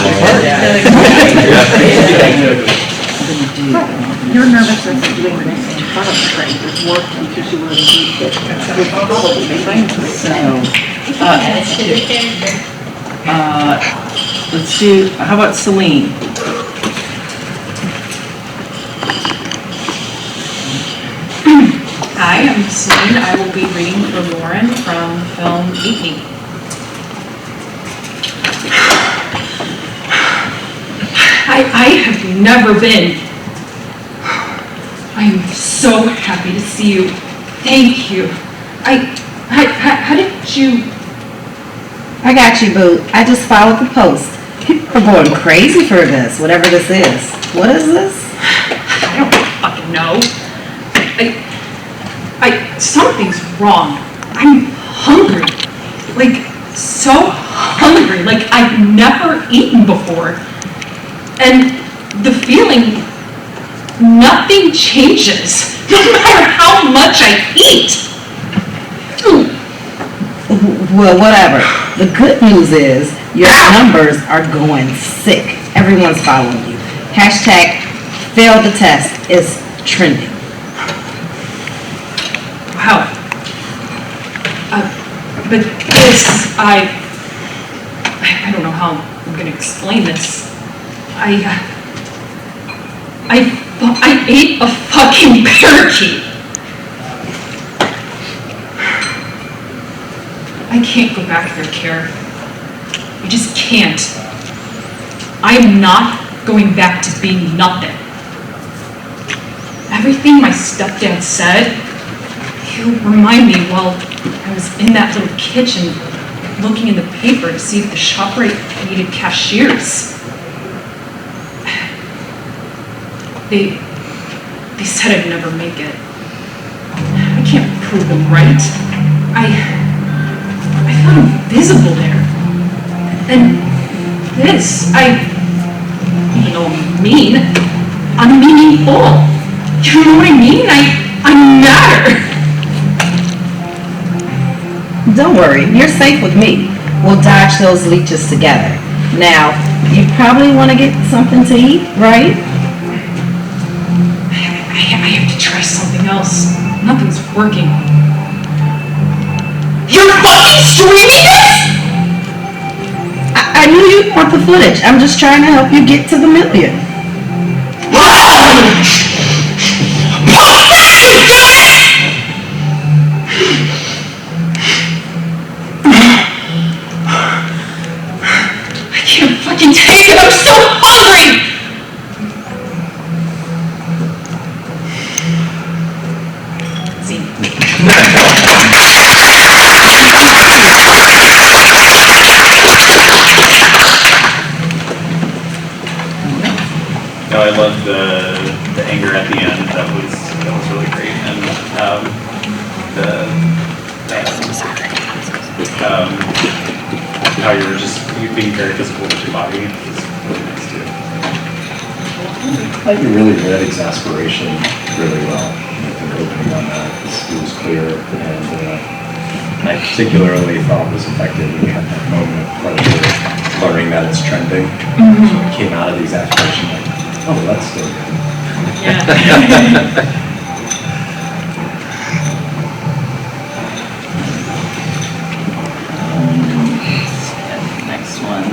Your nervousness of doing this in front of the train is worse because you were in the would probably be dangerous. Let's do, how about Celine? Hi, I'm Celine. I will be reading for Lauren from film Eat Me. I have never been. I'm so happy to see you. Thank you. How did you? I got you, boo. I just followed the post. People are going crazy for this, whatever this is. What is this? I don't fucking know. Something's wrong. I'm hungry. Like, so hungry. Like, I've never eaten before. And the feeling, nothing changes, no matter how much I eat. Well, whatever. The good news is your numbers are going sick. Everyone's following you. Hashtag failed the test is trending. Wow. But this, I don't know how I'm going to explain this. I ate a fucking parakeet. I can't go back there, Kara. I just can't. I am not going back to being nothing. Everything my stepdad said, he'll remind me while I was in that little kitchen looking in the paper to see if the ShopRite needed cashiers. They said I'd never make it. I can't prove them right. I felt invisible there. And this, even though I'm mean, I'm meaningful. You know what I mean? I matter. Don't worry, you're safe with me. We'll dodge those leeches together. Now, you probably want to get something to eat, right? I have to try something else. Nothing's working. You're fucking streaming this?! I knew you'd want the footage. I'm just trying to help you get to the million. I can't fucking take it. I'm so hungry! See? No, I loved the anger at the end. That was really great, and how you being very physical with your body is really nice too. I think you really read exasperation really well. I think opening on that, it was clear, and I particularly thought was effective when we had that moment of pleasure, learning that it's trending. So we came out of the exasperation like, oh, that's still good. Yeah. Next one.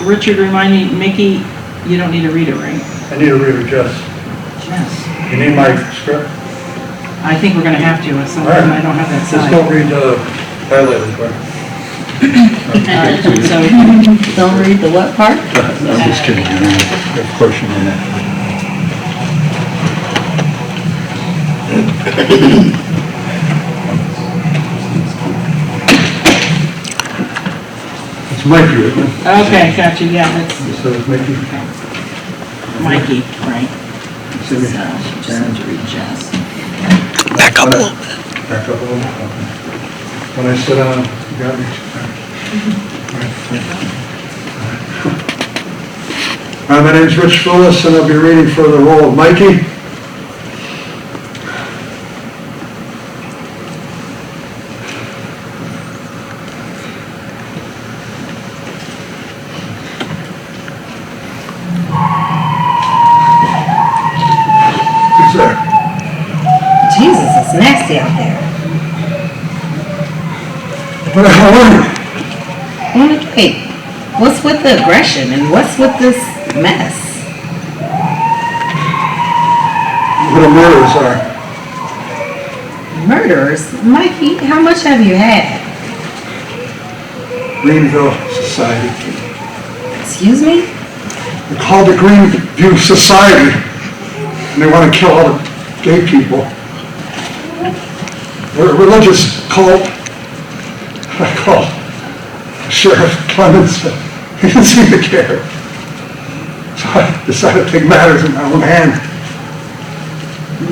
Richard, remind me, Mickey, you don't need a reader, right? I need a reader, Jess. Yes. You need my script? I think we're gonna have to, at some point, I don't have that Just side. don't read the highlighted part. Alright, so, don't read the what part? I'm just kidding. Of course you know that. It's Mikey, isn't it? Okay, gotcha, yeah, that's So it's Mikey. Mikey, right? So, So, just need to read Jess. Back up a little bit. Back up a little bit. Okay. When I sit down, you got me. My name is Rich Phillips, and I'll be reading for the role of Mikey. Who's there? Jesus, it's nasty out there. What the hell are you? Wait, what's with the aggression and what's with this mess? What the murders are? Murders? Mikey, how much have you had? Greenville Society. Excuse me? They're called the Greenview Society, and they want to kill all the gay people. They're a religious cult. I called Sheriff Clemens. He didn't seem to care. So I decided to take matters in my own hand.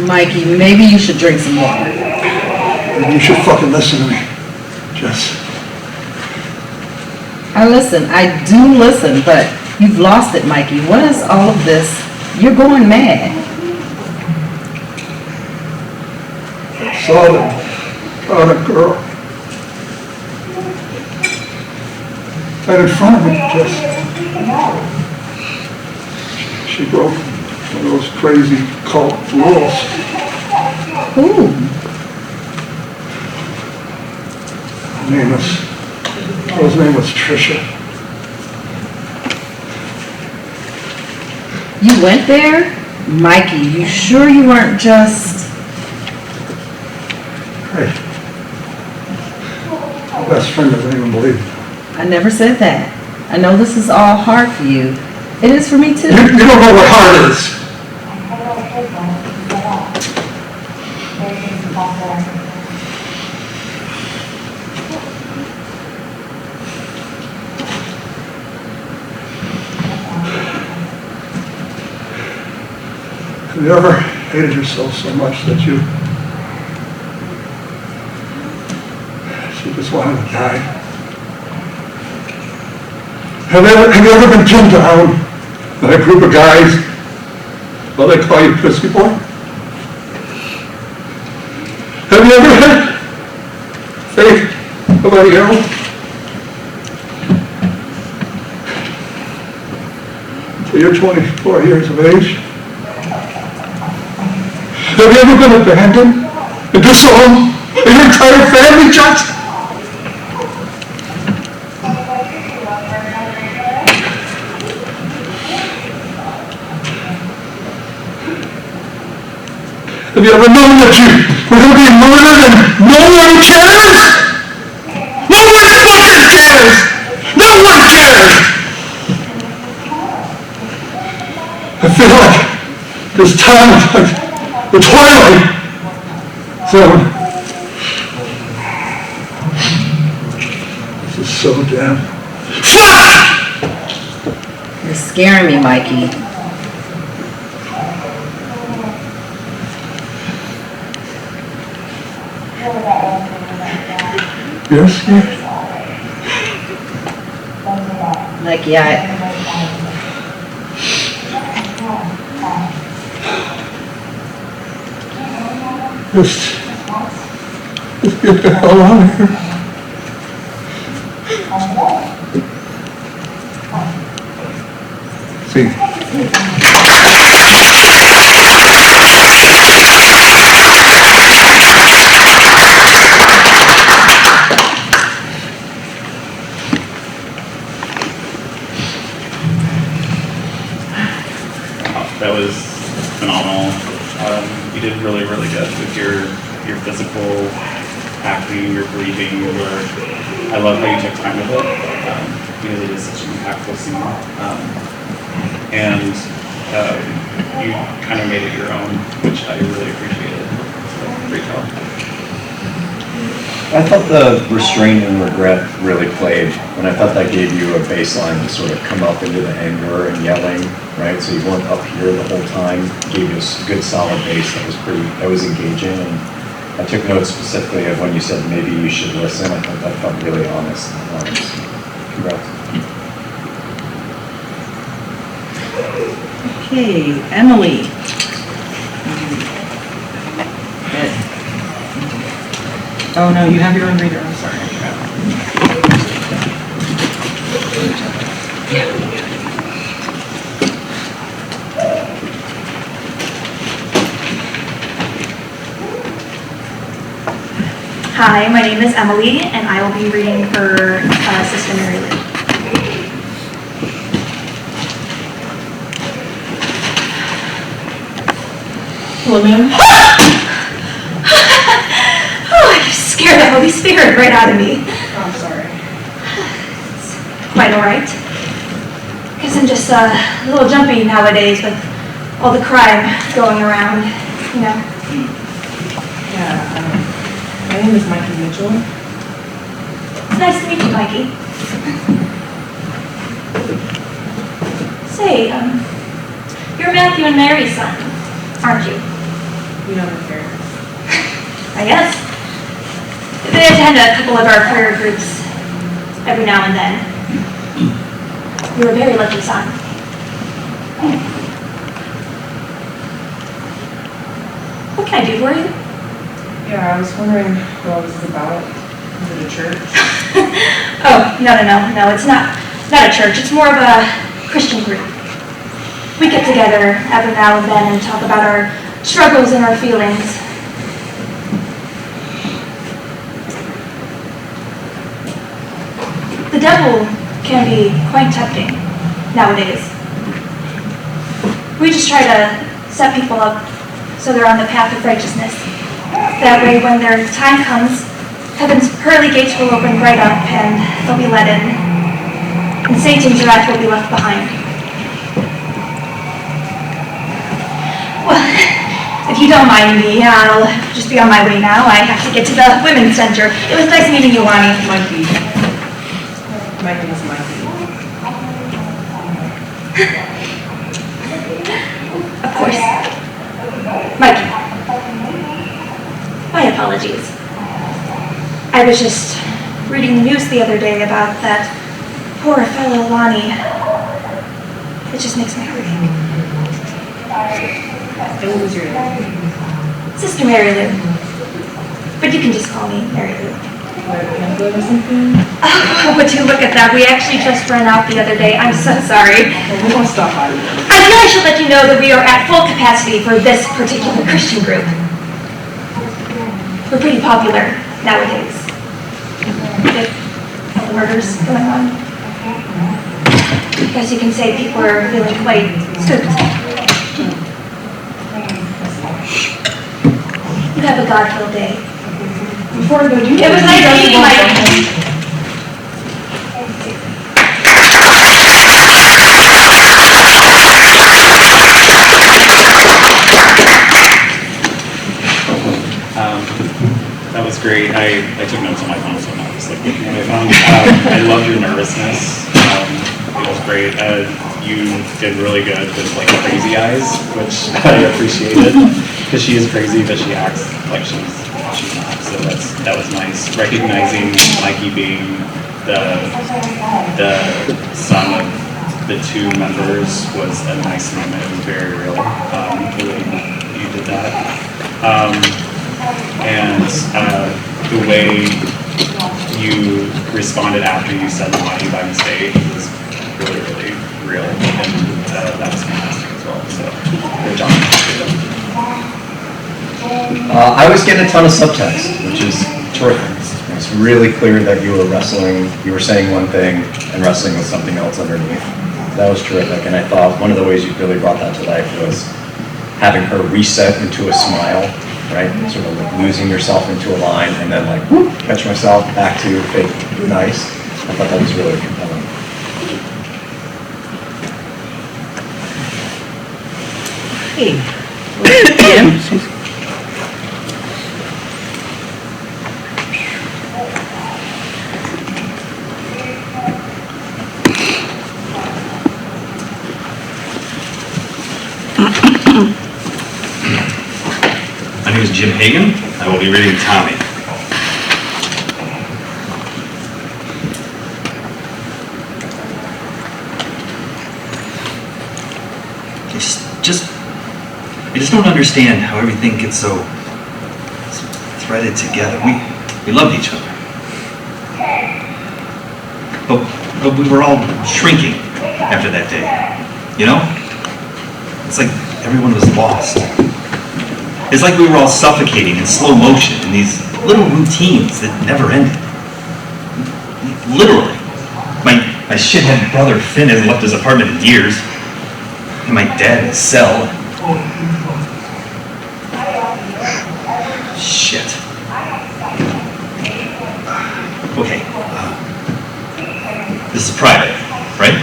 Mikey, maybe you should drink some water. And you should fucking listen to me, Jess. I listen, I do listen, but you've lost it, Mikey. What is all of this? You're going mad. I saw the girl right in front of me, Jess. She broke one of those crazy cult rules. Who? His name was Trisha. You went there? Mikey, you sure you weren't just... Hey, my best friend doesn't even believe it. I never said that. I know this is all hard for you. It is for me too. You don't know what hard is. Have you ever hated yourself so much that you just wanted to die? Have you ever been pinned down by a group of guys? Well, they call you Pussy Boy? Have you ever had faith in nobody else? Until you're 24 years of age? Have you ever been abandoned and disowned by your entire family, Jess? Have you ever known that you were going to be murdered and no one cares? No one fucking cares! No one cares! I feel like this time, like the Twilight Zone. This is so damn... Fuck! You're scaring me, Mikey. Yes? Mikey, Just get the hell out of here. See. That was phenomenal. You did really, really good with your physical acting, your breathing, I love how you took time with it, because it is such an impactful scene. And you kind of made it your own, which I really appreciated. So, great job. I thought the restraint and regret really played, and I thought that gave you a baseline to sort of come up into the anger and yelling, right? So you weren't up here the whole time, gave you a good solid base that was engaging. And I took notes specifically of when you said maybe you should listen. I thought that felt really honest. Congrats. Okay, Emily. Oh, no, you have your own reader, I'm sorry. Hi, my name is Emily, and I will be reading for Sister Mary Lou. Hello, ma'am. Oh, you scared the Holy Spirit right out of me. Oh, I'm sorry. It's quite all right. Guess I'm just a little jumpy nowadays with all the crime going around, you know. Yeah, my name is Mikey Mitchell. It's nice to meet you, Mikey. Say, you're Matthew and Mary's son, aren't you? You know my parents. I guess. They attend a couple of our prayer groups every now and then. You're a very lucky son. What can I do for you? Yeah, I was wondering what all this is about. Is it a church? Oh, no, it's not a church. It's more of a Christian group. We get together every now and then and talk about our struggles and our feelings. The devil can be quite tempting nowadays. We just try to set people up so they're on the path of righteousness. That way, when their time comes, heaven's pearly gates will open right up and they'll be let in. And Satan's wrath will be left behind. Well, if you don't mind me, I'll just be on my way now. I have to get to the Women's Center. It was nice meeting you, Lonnie. Mikey. My name is Mikey. Of course. Mikey. My apologies. I was just reading the news the other day about that poor fellow Lonnie. It just makes me hurt. And what was your name? Sister Mary Lou. But you can just call me Mary Lou. Like a pamphlet or something? Oh, would you look at that? We actually just ran out the other day. I'm so sorry. Well, we won't stop by you. I feel I should let you know that we are at full capacity for this particular Christian group. We're pretty popular nowadays. With all the murders going on. I guess you can say people are feeling quite spooked. You have a God-filled day. Before I go, do you It was nice meeting you, Mike. That was great. I took notes on my phone, so I'm not just like looking at my phone. I loved your nervousness. It was great. You did really good with like crazy eyes, which I appreciated because she is crazy, but she acts like she's not. So that was nice. Recognizing Mikey being the son of the two members was a nice moment. It was very real. The way you did that. And the way you responded after you said naughty by mistake was really, really real, and that was fantastic as well. So, good job. I was getting a ton of subtext, which is terrific. It's really clear that you were wrestling, you were saying one thing and wrestling with something else underneath. That was terrific, and I thought one of the ways you really brought that to life was having her reset into a smile, right? Sort of like losing yourself into a line and then like, whoop, catch myself back to fake nice. I thought that was really compelling. Hey. Jim? My name is Jim Hagan. I will be reading Tommy. I just don't understand how everything gets so threaded together. We loved each other. But we were all shrinking after that day, you know? It's like everyone was lost. It's like we were all suffocating in slow motion in these little routines that never ended. Literally. My shithead brother Finn hasn't left his apartment in years. And my dad in his cell. Shit. Okay. This is private, right?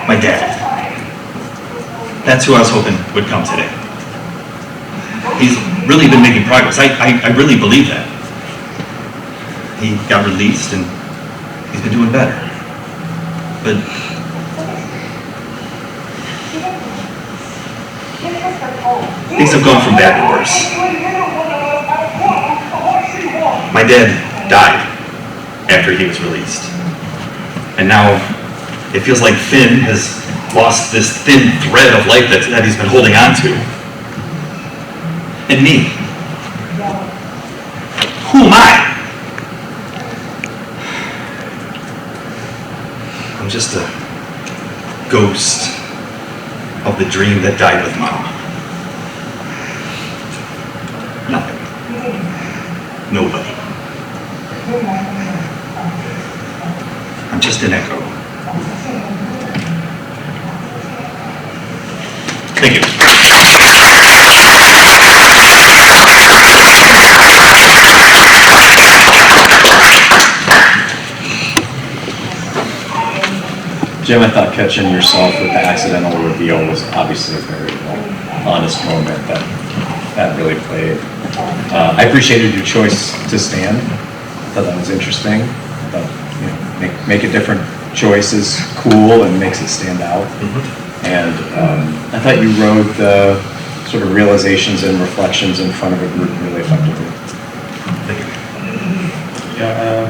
My dad. That's who I was hoping would come today. He's really been making progress. I really believe that. He got released and he's been doing better. But things have gone from bad to worse. My dad died after he was released. And now it feels like Finn has lost this thin thread of life that he's been holding on to. And me. Who am I? I'm just a ghost of the dream that died with Mom. Nothing. Nobody. I'm just an echo. Thank you. Jim, I thought catching yourself with the accidental reveal was obviously a very honest moment that really played. I appreciated your choice to stand. I thought that was interesting. I thought, you know, make a different choice is cool and makes it stand out. And I thought you wrote the sort of realizations and reflections in front of a group really effectively. Thank you. Yeah,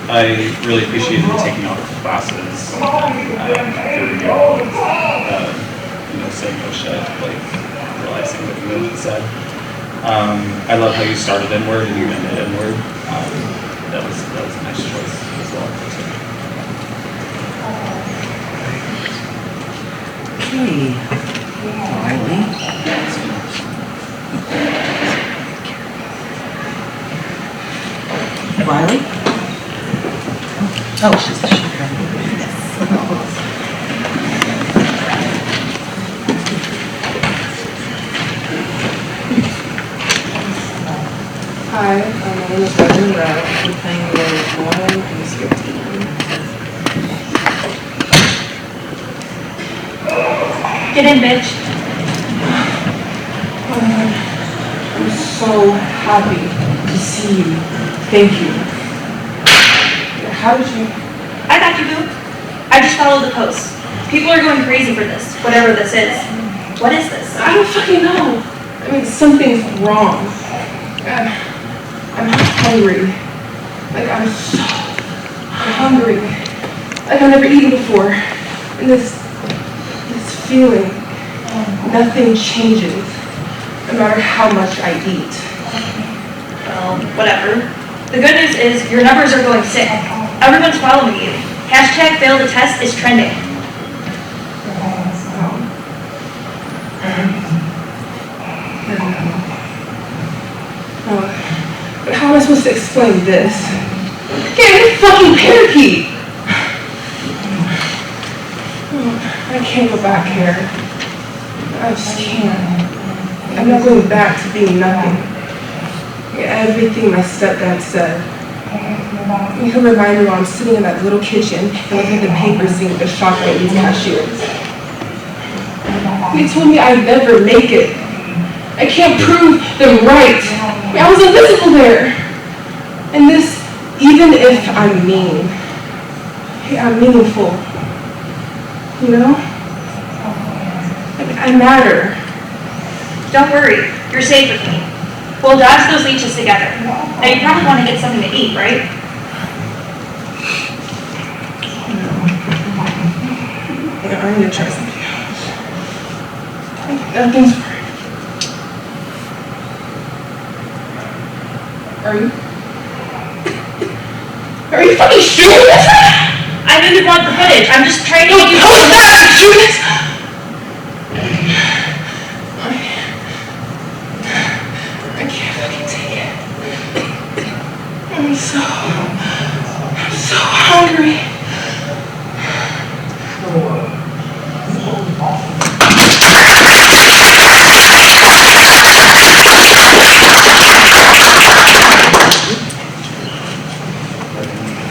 I really appreciated you taking out classes after you know, saying no shit, like realizing what you had said. I love how you started inward and you ended inward. That was a nice choice as well. Okay. Wiley? Oh, she's the sugar. Hi, my name is Reverend Rose. I'm playing the role of Monologue and Steele. Get in, bitch. I'm so happy to see you. Thank you. How did you? I got you, boo. I just followed the post. People are going crazy for this, whatever this is. What is this? I don't fucking know. I mean, something's wrong. I'm hungry. Like, I'm so hungry. Like, I've never eaten before. And this feeling, nothing changes. no matter how much I eat. Well, whatever. The good news is your numbers are going sick. Everyone's following you. Hashtag fail the test is trending. But how am I supposed to explain this? I can't even fucking parakeet! I can't go back here. I just can't. I'm not going back to being nothing. Everything my stepdad said. He'll remind me while I'm sitting in that little kitchen and looking at the papers seeing the shop at these cashiers. They told me I'd never make it. I can't prove them right. I was invisible there. And this, even if I'm mean, I'm meaningful. You know? I matter. Don't worry, you're safe with me. We'll dodge those leeches together. Now you probably want to get something to eat, right? Yeah, I'm gonna try something else. Nothing's right. Are you fucking shooting this? I know you want the footage. I'm just trying to get you. Post that! Shoot this! I can't fucking take it. I'm so hungry.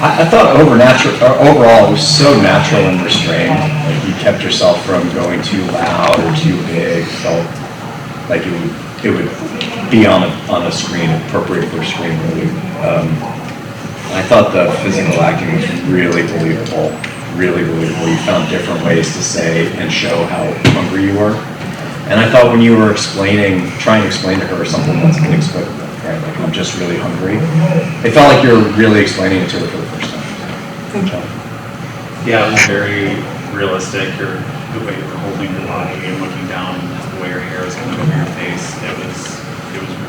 I thought overall it was so natural and restrained. Like you kept yourself from going too loud or too big. Felt like it would be on a screen, appropriate for a screen movie. I thought the physical acting was really believable. Really believable. You found different ways to say and show how hungry you were. And I thought when you were trying to explain to her something that's inexplicable, right? Like I'm just really hungry. It felt like you were really explaining it to her for the first time. Thank you. Yeah, it was very realistic. The way you were holding your body and looking down, the way your hair was coming over your face. It was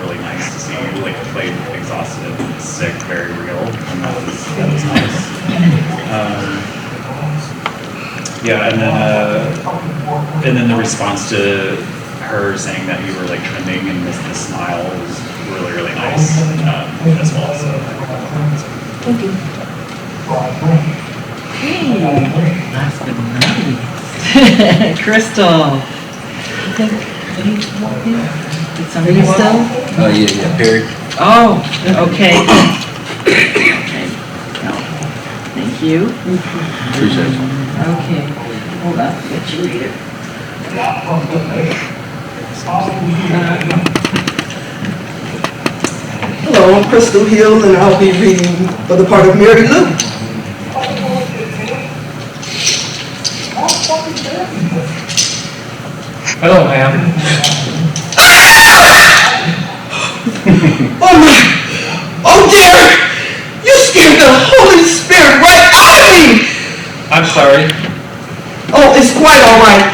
really nice to see you like play exhausted, sick, very real, and that was nice. Yeah, and then the response to her saying that you were like trending and the smile was really nice as well. So thank you. Hey, last but not least. Crystal. Did somebody still? Yeah, Perry. Oh, okay. Okay. Thank you. Appreciate it. Okay, hold on, let you read it. Hello, I'm Crystal Hill, and I'll be reading for the part of Mary Lou. Hello, ma'am. Oh my! Oh dear! You scared the Holy Spirit right out of me! I'm sorry. Oh, it's quite all right.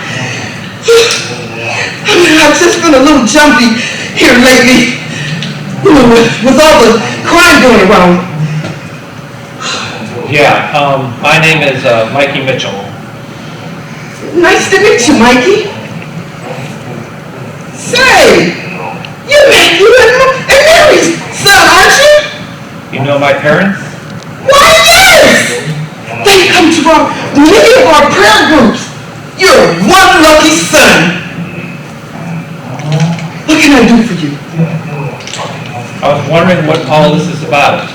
I've just been a little jumpy here lately, you know, with all the crime going around. Yeah, my name is Mikey Mitchell. Nice to meet you, Mikey. Say, you and Mary's son, aren't you? You know my parents? Why, yes! They come to many of our prayer groups. You're one lucky son. What can I do for you? I was wondering what all this is about.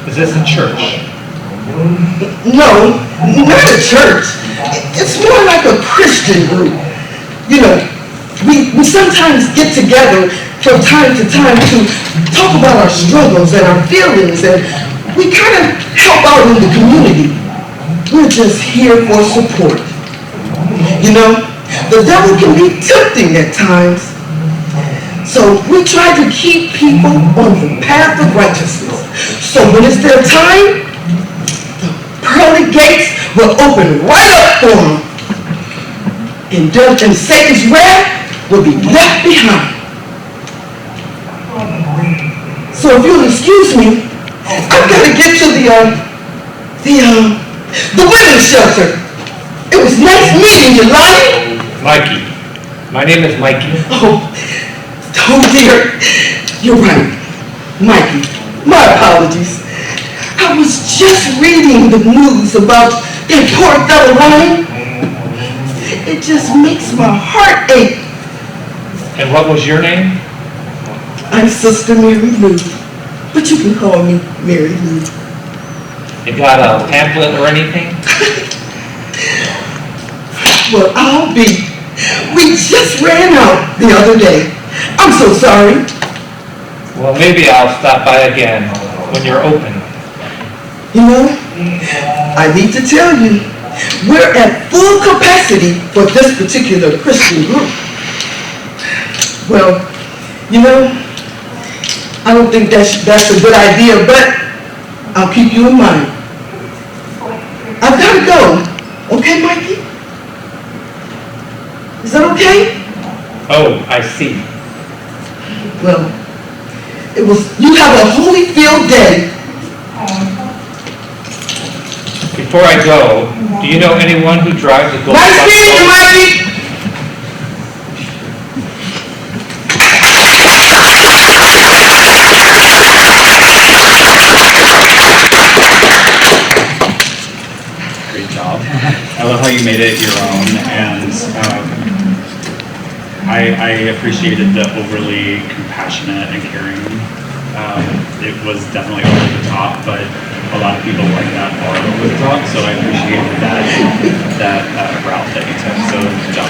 Is this a church? No, not a church. It's more like a Christian group. You know, we sometimes get together from time to time to talk about our struggles and our feelings, and we kind of help out in the community. We're just here for support. You know, the devil can be tempting at times. So we try to keep people on the path of righteousness. So when it's their time, the pearly gates will open right up for them. And Satan's wrath will be left behind. So if you'll excuse me, I've got to get to the women's shelter. It was nice meeting you, Lonnie. Mikey. My name is Mikey. Oh dear. You're right. Mikey, my apologies. I was just reading the news about that poor fellow Lonnie. It just makes my heart ache. And what was your name? I'm Sister Mary Lou, but you can call me Mary Lou. You got a pamphlet or anything? Well, we just ran out the other day. I'm so sorry. Well, maybe I'll stop by again when you're open. You know, I need to tell you, we're at full capacity for this particular Christian group. Well, you know, I don't think that's a good idea, but I'll keep you in mind. I've got to go. Okay, Mikey? Is that okay? Oh, I see. Well, you have a Holyfield day. Before I go, do you know anyone who drives a gold Nice meeting you, Mikey! Great job. I love how you made it your own, and I appreciated the overly compassionate and caring. It was definitely over the top, but a lot of people like that part over the top, so I appreciated that route that you took. So good job.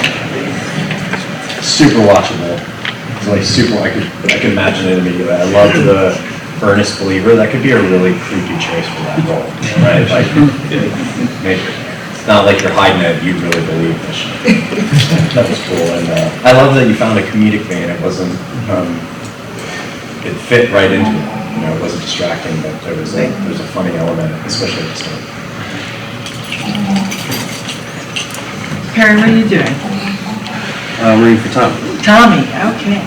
Super watchable. It's like super. I could imagine it immediately. I love the earnest believer. That could be a really creepy choice for that role, right? Like, maybe it's not like you're hiding it. You really believe this shit. That was cool, and I love that you found a comedic vein. It wasn't. It fit right into it. You know, it wasn't distracting, but there's a funny element, especially at the start. Perry, what are you doing? Reading for Tom. Tommy, okay.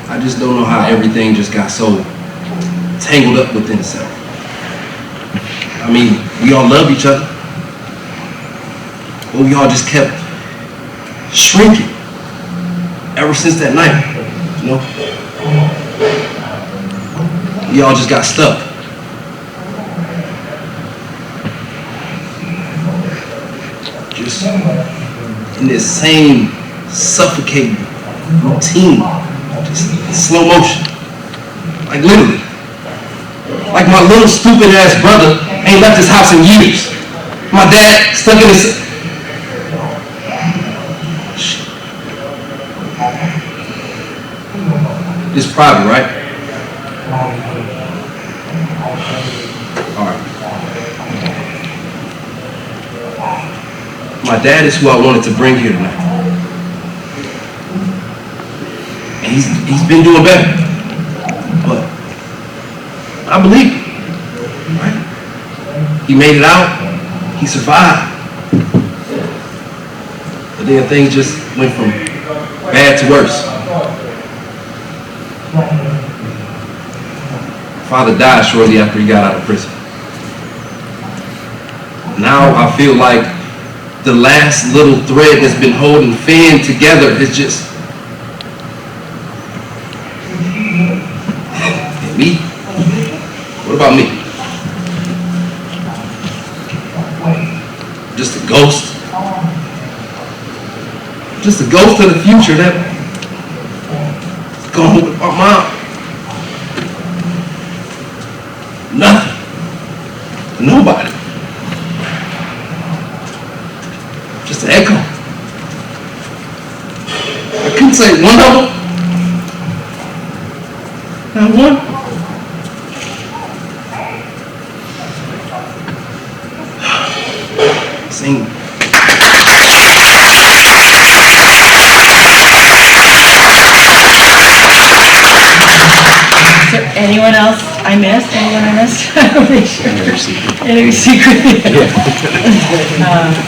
I just don't know how everything just got so tangled up within itself. I mean, we all love each other, but we all just kept shrinking ever since that night, you know? We all just got stuck. Just in this same suffocating routine. Slow motion. Like literally. Like my little stupid ass brother ain't left his house in years. My dad stuck in his... This is private, right? Alright. My dad is who I wanted to bring here tonight. He's been doing better, but I believe him, right? He made it out, he survived, but then things just went from bad to worse. Father died shortly after he got out of prison. Now I feel like the last little thread that's been holding Finn together is just me? What about me? Just a ghost? Just a ghost of the future that gone with my mom. Nothing. Nobody. Just an echo. I couldn't say one of them. One. Sing. Is there anyone else I missed? Anyone I missed? I want to make sure. Any secret?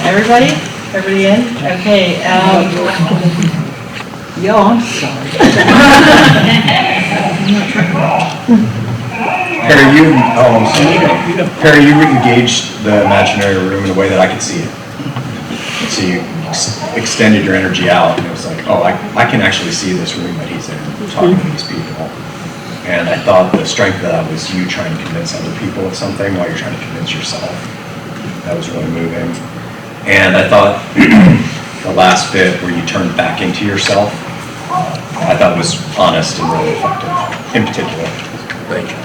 Everybody? Everybody in? Okay. Yo, I'm sorry. Perry, you engaged the imaginary room in a way that I could see it. So you extended your energy out, and it was like, oh, I can actually see this room that he's in, talking to these people. And I thought the strength of that was you trying to convince other people of something while you're trying to convince yourself. That was really moving. And I thought the last bit where you turned back into yourself, I thought was honest and really effective, in particular. Thank you.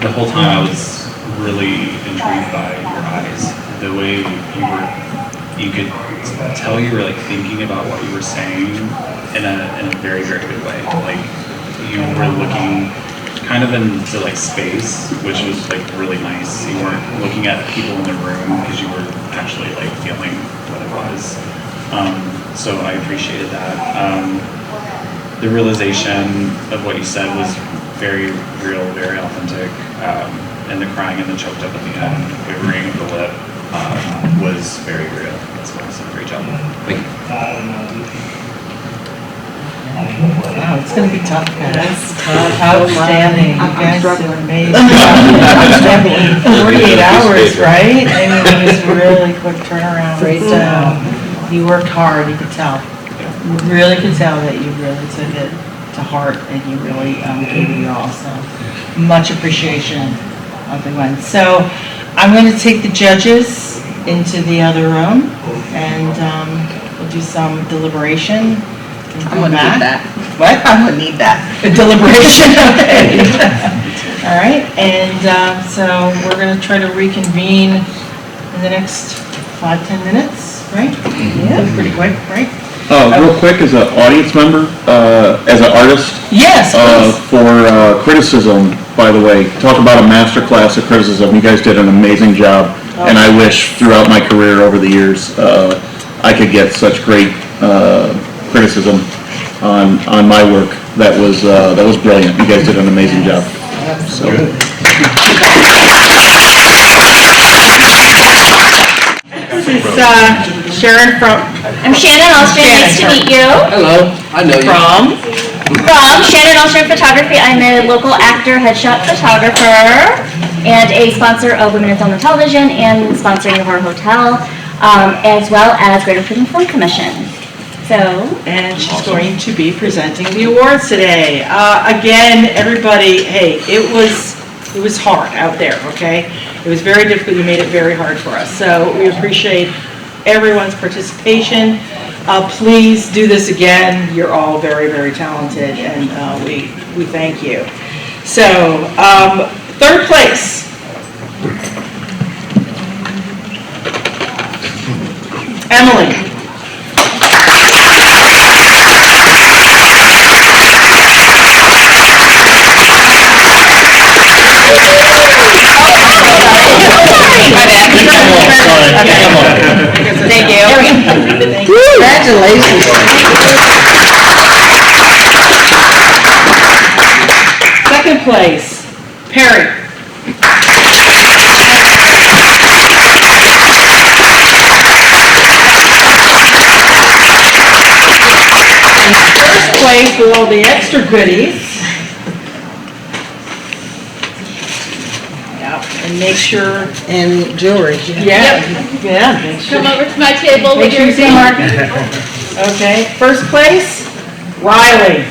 The whole time I was really intrigued by your eyes. The way you could tell you were like thinking about what you were saying in a very, very good way. Like you were looking kind of into like space, which was like really nice. You weren't looking at people in the room because you were actually like feeling what it was. So I appreciated that. The realization of what you said was very real, very authentic. And the crying and the choked up at the end, the quivering of the lip was very real. That's what I said. Great job. Thank you. Wow, it's going to be tough, guys. That's tough. Outstanding. You guys are amazing. 48 hours, right? I mean, it was really quick turnaround. Great So you worked hard, you could tell. You really could tell that you really took it to heart and you really gave it your all. So much appreciation of the one. So I'm going to take the judges into the other room and we'll do some deliberation. I'm gonna need that. What? I'm gonna need that. A deliberation, okay. All right, and so we're gonna try to reconvene in the next 5-10 minutes, right? Yeah. Pretty quick, right? Real quick, as an audience member, as an artist. Yes, for criticism, by the way, talk about a master class of criticism. You guys did an amazing job, and I wish throughout my career over the years, I could get such great criticism on my work. That was brilliant. You guys did an amazing job. Absolutely. This is Sharon from... I'm Shannon Alstrom, nice to meet you. Hello, I know you. From Shannon Alstrom Photography. I'm a local actor, headshot photographer, and a sponsor of Women in Film and Television, and sponsoring of our hotel, as well as Greater Cleveland Film Commission. And she's going to be presenting the awards today. Again, everybody, hey, it was hard out there, okay? It was very difficult. You made it very hard for us. So we appreciate everyone's participation. Please do this again. You're all very, very talented, and we thank you. So, third place. Emily. Thank you. Congratulations. Second place, Perry. First place with all the extra goodies. And make sure. And jewelry. Yeah. Yeah. Make sure. Come over to my table Make with sure your you see Mark. Okay. First place, Riley.